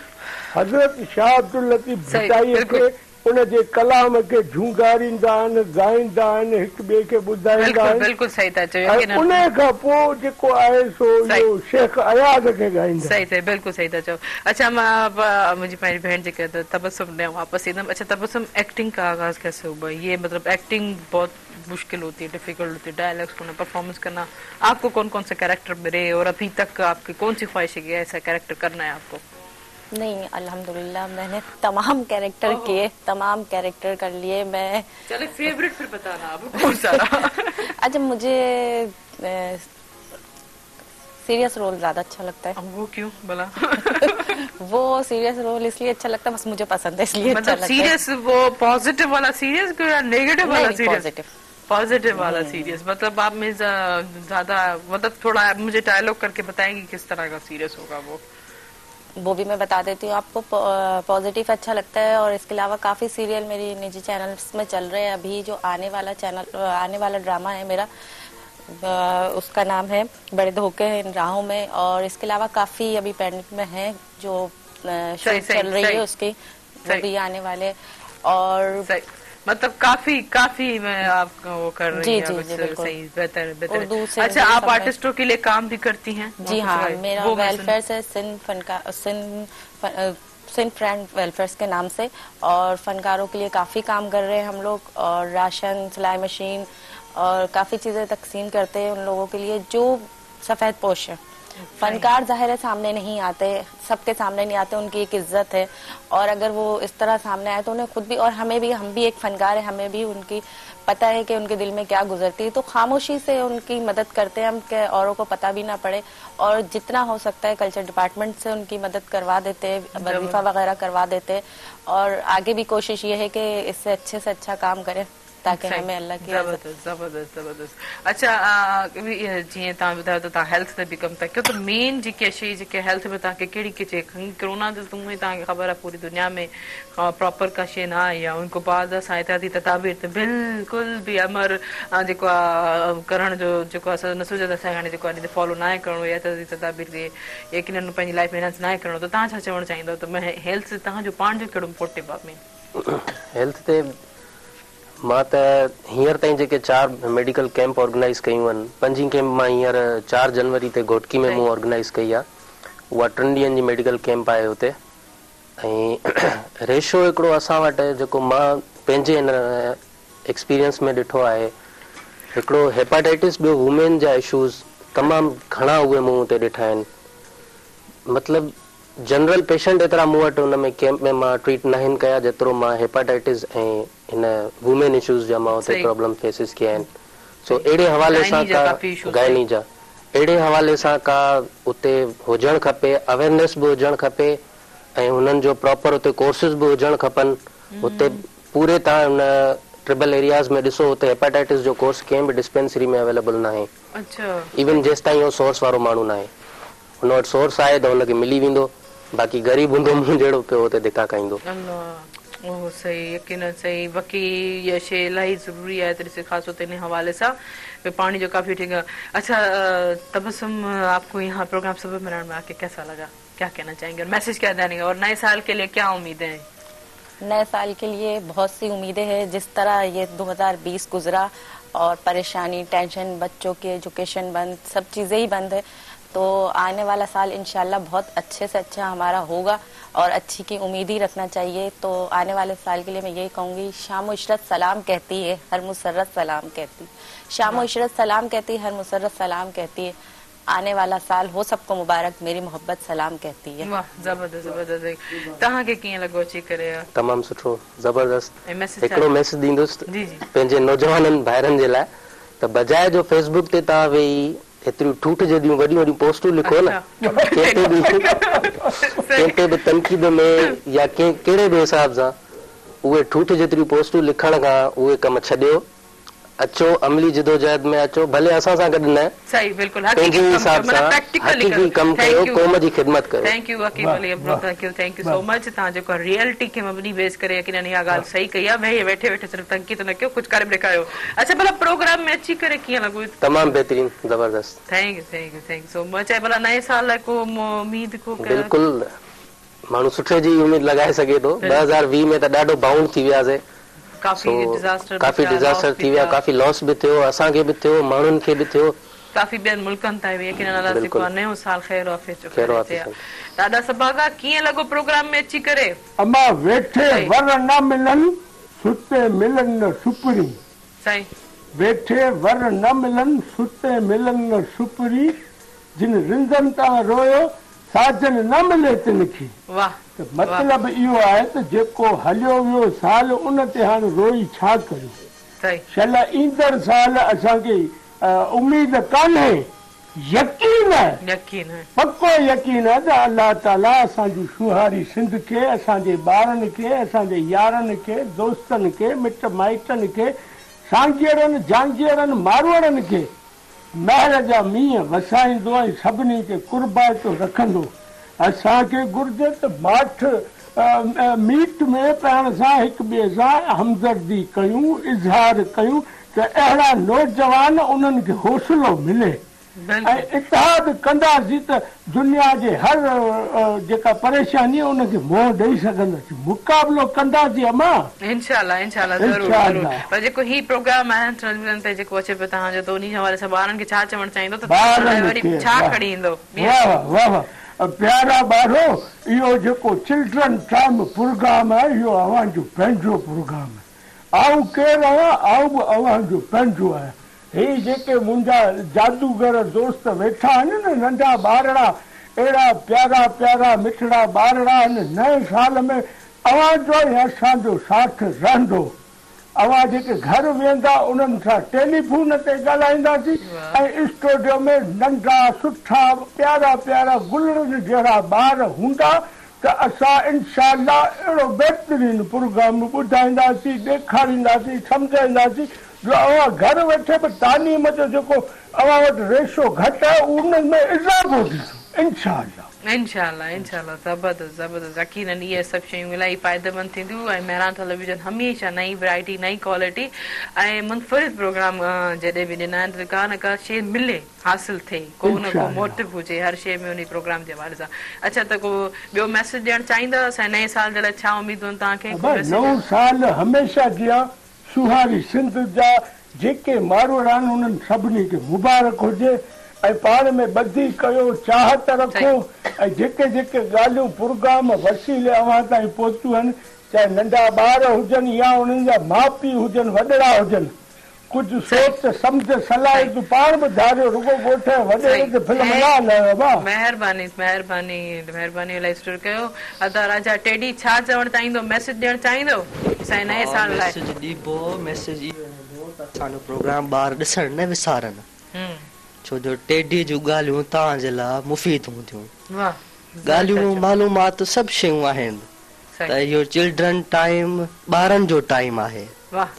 हज़रत शाह अब्दुल लतीफ़ भिटाईअ खे उनजे कलाम खे झूंगारींदा आहिनि ॻाईंदा आहिनि हिक ॿिए खे ॿुधाईंदा आहिनि। उन खां पोइ जेको आहे सो इहो शेख अयाज़ खे ॻाईंदा। सही बिल्कुलु सही था चओ। अच्छा मां मुंहिंजी पंहिंजी भेण जेके तबस्सुम ॾे वापसि ईंदमि। अच्छा तबस्सुम एक्टिंग का आगाज़ कैसे हुआ? ये मतलब एक्टिंग बहुत मुश्किल होती है, डिफिकल्ट होती है, डायलॉग्स को परफॉर्मेंस करना। आपको कौन कौन से कैरेक्टर मिले और अभी तक आपकी कौन सी ख्वाहिश है कि ऐसा कैरेक्टर करना है आपको? नहीं अल्हम्दुलिल्लाह मैंने तमाम कैरेक्टर किए, तमाम कैरेक्टर कर लिए। मैं चले फेवरेट फिर बताना आप कौन सा? अच्छा मुझे सीरियस रोल ज्यादा अच्छा लगता है। वो क्यों भला? वो सीरियस रोल इसलिए अच्छा लगता है बस मुझे पसंद है इसलिए। मतलब अच्छा सीरियस वो पॉजिटिव वाला सीरियस या नेगेटिव वाला सीरियस? पॉजिटिव वाला सीरियस। मतलब आप में ज्यादा मतलब थोड़ा मुझे डायलॉग करके बताएंगे किस तरह का सीरियस होगा वो भी मैं बता देती हूँ आपको। पॉजिटिव अच्छा लगता है और इसके अलावा काफ़ी सीरियल मेरी निजी चैनल्स में चल रहे हैं। अभी जो आने वाला ड्रामा है मेरा उसका नाम है बड़े धोखे हैं इन राहों में। और इसके अलावा काफ़ी अभी पेंडिंग में है जो शूट चल रही है उसकी, वो भी आने वाले। और मतलब काफी मैं आपको वो कर रही हूँ। जी सही बेहतर। अच्छा आप आर्टिस्टों के लिए काम भी करती हैं? जी हाँ, मेरा वेलफेयर से सिंध फ्रेंड वेलफेयर के नाम से और फनकारों के लिए काफी काम कर रहे हैं हम लोग। और राशन, सिलाई मशीन और काफी चीजें तकसीम करते हैं उन लोगों के लिए जो सफेद पोश है। फनकार जाहिर है सामने नहीं आते, सबके सामने नहीं आते, उनकी एक इज्जत है और अगर वो इस तरह सामने आए तो उन्हें खुद भी और हमें भी, हम भी एक फनकार है, हमें भी उनकी पता है कि उनके दिल में क्या गुजरती है, तो खामोशी से उनकी मदद करते हैं हम कि औरों को पता भी ना पड़े और जितना हो सकता है कल्चर डिपार्टमेंट से उनकी मदद करवा देते हैं, वजीफा वगैरह करवा देते हैं और आगे भी कोशिश ये है कि इससे अच्छे से अच्छा काम करें ताकि हमें अल्लाह की ज़बरदस्त। अच्छा जीअं तव्हां ॿुधायो त तव्हां हेल्थ ते बि कमु था कयो, त मेन जेके शइ जेके हेल्थ में तव्हांखे कहिड़ी कहिड़ी कोरोना जो तुम तव्हांखे ख़बर आहे पूरी दुनिया में प्रॉपर का शइ न आई आहे, उनको बाद असां एहतियाती तदाबीर ते बिल्कुलु बि अमर जेको आहे करण जो जेको आहे न सोचियो त असांखे हाणे जेको आहे फॉलो न आहे करिणो, एहतियाती तदाबीर खे यकीनन पंहिंजी लाइफ में एनहांस न आहे करिणो, त तव्हां छा चवणु चाहींदव त हेल्थ तव्हांजो पाण जो कहिड़ो इम्पोर्टेंट आहे में हेल्थ ते? मां त हींअर ताईं जेके 4 मेडिकल कैंप ऑर्गेनाइज़ कयूं आहिनि, 5 कैंप मां हींअर 4 जनवरी ते घोटकी में मूं ऑर्गेनाइज़ कई आहे, उहा 3 ॾींहंनि जी मेडिकल कैंप आहे हुते। ऐं रेशो हिकिड़ो असां वटि जेको मां पंहिंजे हिन एक्सपीरियंस में ॾिठो आहे, हिकिड़ो हेपाटाइटिस, ॿियो वुमेन जा इशूज़ तमामु घणा उहे मूं हुते ॾिठा आहिनि। मतिलबु जनरल पेशेंट एतिरा मूं वटि हुन में कैंप में मां ट्रीट न आहिनि कया जेतिरो मां हेपाटाइटिस ऐं हिन वुमेन इशूज़ जा मां हुते प्रॉब्लम फेसिस कया आहिनि। सो अहिड़े हवाले सां का गाइनी जा अहिड़े हवाले सां का उते हुजणु खपे, अवेयरनेस बि हुजणु खपे ऐं हुननि जो प्रॉपर उते कोर्सिस बि हुजणु खपनि। हुते पूरे तव्हां हुन ट्रिबल एरियाज़ में ॾिसो, हुते हेपाटाइटिस जो कोर्स कंहिं बि डिस्पेंसरी में अवेलेबल न आहे। इवन जेसि ताईं उहो सोर्स वारो माण्हू न आहे, हुन वटि सोर्स आहे त हुनखे मिली वेंदो, बाक़ी ग़रीब हूंदो मूं जहिड़ो पियो हुते धिका खाईंदो। ओह सही, यकीन सही। बाकी ये शइ इलाही ज़रूरी आहे त ॾिसे ख़ासि तौर ते इन हवाले सां पानी जो काफ़ी ठीक है। अच्छा तबस्सुम, आपको यहाँ प्रोग्राम सुबह मिनट में आके कैसा लगा, क्या कहना चाहेंगे, मैसेज क्या देंगे और नए साल के लिए क्या उम्मीदें हैं? नए साल के लिए बहुत सी उम्मीदें हैं। जिस तरह ये 2020 गुजरा और परेशानी, टेंशन, बच्चों की एजुकेशन बंद, सब चीज़ें ही बंद है, तो आने वाला साल इंशाल्लाह बहुत अच्छे से अच्छा हमारा होगा और अच्छी की उम्मीद ही रखना चाहिए। तो आने वाले साल के लिए मैं यही कहूँगी, शाम इशरत सलाम कहती है, हर मुसर्रत सलाम कहती, शाम इशरत सलाम कहती है, हर मुसर्रत सलाम कहती है। आने वाला साल हो सबको मुबारक, मेरी मोहब्बत सलाम कहती है। वाह, जबरदस्त जबरदस्त। तव्हांखे कीअं लॻो अची करे? तमामु सुठो, ज़बरदस्त। हिकिड़ो मैसेज ॾींदुसि पंहिंजे नौजवाननि भाइरनि जे लाइ, त बजाए जो फेसबुक ते तव्हां वेही एतिरियूं ठूठ जहिड़ियूं वॾियूं वॾियूं पोस्टूं लिखो न, कंहिं बि तनक़ीद में या कहिड़े बि हिसाब सां, उहे ठूठ जेतिरियूं पोस्टूं लिखण खां उहे कम छॾियो, अचो अमली जिदोजहद में अचो, भले असां सां गॾु न, सही बिल्कुल पंहिंजे हिसाब सां हक़ीक़ी कमु कयो, क़ौम जी ख़िदमत कयो। थैंक यू वकील Ali bro, thank you so much. तव्हां जेको रियलिटी खे मबनी बेस करे यकीनन इहा ॻाल्हि सही कई आहे, भई वेठे वेठे सिर्फ़ तनक़ीद न कयो, कुझु करे ॾेखारियो। अच्छा भला प्रोग्राम में अची करे कीअं लॻो? तमामु बहितरीन, ज़बरदस्त। Thank you so much. ऐं भला नए साल लाइ को उम्मीद को? बिल्कुलु, माण्हू सुठे जी उम्मीद लॻाए सघे थो। 2020 में त ॾाढो बाउंड थी वियासीं, काफ़ी डिजास्टर थी विया, काफ़ी लॉस भी थियो, असांखे भी थियो, माण्हुनि खे भी थियो, काफ़ी ॿियनि मुल्कनि ताईं बि। यकीनन अल्लाह जेको आहे नयो साल ख़ैर ऑफिस ॾाढा सभागा कीअं लॻो प्रोग्राम में अची करे? अमा वेठे वर न मिलन, सुते मिलन न सुपरी। सही, वेठे वर न मिलन, सुते मिलन न सुपरी, जिन रिंदन तां रोयो साजन न मिले तिनखे। वाह, मतलब इहो आहे त जेको हलियो वियो साल उन ते हाणे रोई छा कयूं। शल ईंदड़ साल असांखे उम्मीद कान्हे, यकीन आहे, पक्को यकीन आहे त अलाह ताला असांजी शुहारी सिंध खे, असांजे ॿारनि खे, असांजे यारनि खे, दोस्तनि खे, मिट माइटनि खे, सांझेरनि जांझेरनि मारवड़नि खे महर जा मींहं वसाईंदो ऐं सभिनी खे कुर्बातो रखंदो। असांखे घुर्जे त माठ मीट में पाण सां हिक ॿिए सां हमदर्दी कयूं, इज़हार कयूं, त अहिड़ा नौजवान उन्हनि खे हौसलो मिले ऐं इतिहाद कंदासीं त दुनिया जे हर जेका परेशानी आहे उनखे मुंहुं ॾेई सघंदासीं, मुक़ाबिलो कंदासीं। अमा इंशाल्लाह इंशाल्लाह ज़रूर। पर जेको ही प्रोग्राम आहे टेलीविज़न ते जेको अचे पियो तव्हांजो, त उन हवाले सां ॿारनि खे छा चवणु चाहींदो, त वरी छा खणी ईंदो? वाह वाह प्यारा ॿारो, इहो जेको चिल्ड्रन टाइम प्रोग्राम आहे, इहो अव्हांजो पंहिंजो प्रोग्राम आहे। आऊं केरु आहियां, आऊं बि अव्हांजो पंहिंजो आहियां। ही जेके मुंहिंजा जादूगर दोस्त वेठा आहिनि न नंढा ॿारड़ा अहिड़ा प्यारा प्यारा मिठड़ा ॿारड़ा आहिनि नए साल में अवांजो ई असांजो साथ रहंदो अवां जेके घर वेंदा उन्हनि सां टेलीफोन ते ॻाल्हाईंदासीं ऐं स्टूडियो में नंढा सुठा प्यारा प्यारा गुलनि जहिड़ा ॿार हूंदा त असां इंशाअल्लाह अहिड़ो बहितरीन प्रोग्राम ॿुधाईंदासीं ॾेखारींदासीं सम्झाईंदासीं जो अवां घर वेठे बि तालीम जो जेको अवां वटि रेशो घटि आहे उन्हनि में इज़ाफ़ो थींदो इंशाअल्लाह इंशाअल्लाह इंशाअल्लाह ज़बरदस्त ज़बरदस्त यकीनन इहे सभु शयूं इलाही फ़ाइदेमंद थींदियूं ऐं मेहरान टेलीविजन हमेशह नई वैरायटी नई क्वालिटी ऐं मुनफ़रिद प्रोग्राम जॾहिं बि ॾिना आहिनि त का न का शइ मिले हासिल थिए को न को मोटिव हुजे हर शइ में उन प्रोग्राम जे हवाले सां अच्छा त को ॿियो मैसेज ॾियणु चाहींदा असां नए साल जे लाइ छा उमेदूं आहिनि तव्हांखे नओं साल हमेशह जीअं सुहारी सिंध जा जेके माण्हू आहिनि उन्हनि सभिनी खे मुबारक हुजे ऐं पाण में ॿधी कयो चाहत रखो ऐं जेके जेके ॻाल्हियूं प्रोग्राम वसीले अवां ताईं पहुतियूं आहिनि चाहे नंढा ॿार हुजनि या उन्हनि जा माउ पीउ हुजनि वॾड़ा हुजनि कुझु सोच सम्झ सलाह तूं पाण बि धारियो रुगो ॻोठे वॾे ते फिल्म न हलायो महिरबानी महिरबानी महिरबानी इलाही सुठो कयो अदा राजा टेडी छा चवणु चाहींदो मैसेज ॾियणु चाहींदो असांजे नए साल लाइ मैसेज इहो असांजो प्रोग्राम ॿार ॾिसण न विसारनि छो जो टेडी जूं ॻाल्हियूं तव्हांजे लाइ मुफ़ीद हूंदियूं ॻाल्हियूं मालूमात सभु शयूं आहिनि त इहो चिल्ड्रन टाइम ॿारनि जो टाइम आहे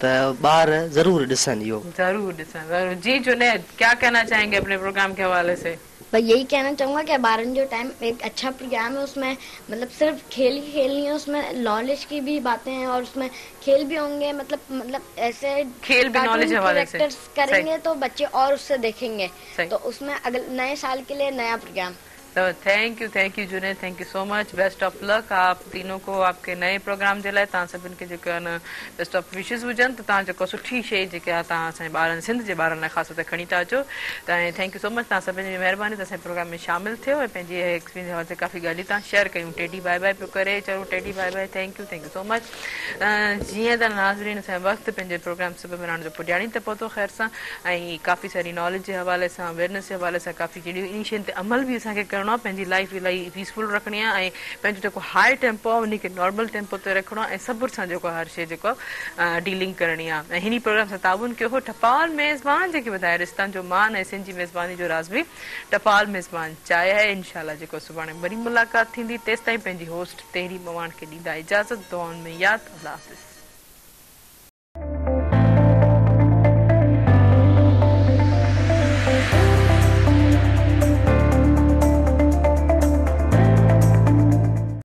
त ॿार ज़रूर ॾिसनि इहो जरूर ॾिसनि जी जुनैद क्या कहना चाहेंगे अपने प्रोग्राम के हवाले से मैं यही कहना चाहूँगा कि बारन जो टाइम एक अच्छा प्रोग्राम है उसमें मतलब सिर्फ खेल ही खेलनी है उसमें नॉलेज की भी बातें हैं और उसमें खेल भी होंगे मतलब ऐसे खेल भी नॉलेज हवाले से करेंगे तो बच्चे और उससे देखेंगे तो उसमें अगले नए साल के लिए नया प्रोग्राम तो thank you Junaid thank you so much best of luck आप तीनों को आपके नए प्रोग्राम जे लाइ तव्हां सभिनि खे जेके आहिनि बेस्ट ऑफ विशिस हुजनि त तव्हां जेको सुठी शइ जेके आहे तव्हां असांजे ॿारनि सिंध जे ॿारनि लाइ ख़ासि तौर ते खणी था अचो त थैंक यू सो मच तव्हां सभिनी जी महिरबानी त असांजे प्रोग्राम में शामिल थियो ऐं पंहिंजी एक्सपीरियंस हवाले से काफ़ी ॻाल्हियूं तव्हां शेयर कयूं टेडी बाय बाय पियो करे चलो टेडी bye bye thank you so much जीअं त नाज़रीन असांजो वक़्तु पंहिंजे प्रोग्राम सुबुह में जो पुॼाणी ते पहुतो ख़ैर सां ऐं काफ़ी सारी नॉलेज जे हवाले सां अवेयरनेस जे हवाले सां काफ़ी जहिड़ियूं इन शयुनि ते अमल बि असांखे करिणो आहे पंहिंजी लाइफ इलाही पीसफुल रखणी आहे ऐं पंहिंजो जेको हाई टेम्पो आहे उनखे नॉर्मल टेम्पो ते रखिणो आहे ऐं सब्र सां जेको हर शइ जेको डीलिंग करणी आहे ऐं हिन प्रोग्राम सां ताउन कयो हो टपाल मेज़बान जेके ॿुधाए रिश्तनि जो मान ऐं सिंध जी मेज़बानी जो राज़ बि टपाल मेज़बान चाहे आहे इंशाल्लाह जेको सुभाणे वरी मुलाक़ात थींदी तेसिताईं पंहिंजी होस्ट तेरी मवान खे ॾींदा इजाज़त दुआउनि में यादि अल्लाह हाफ़िज़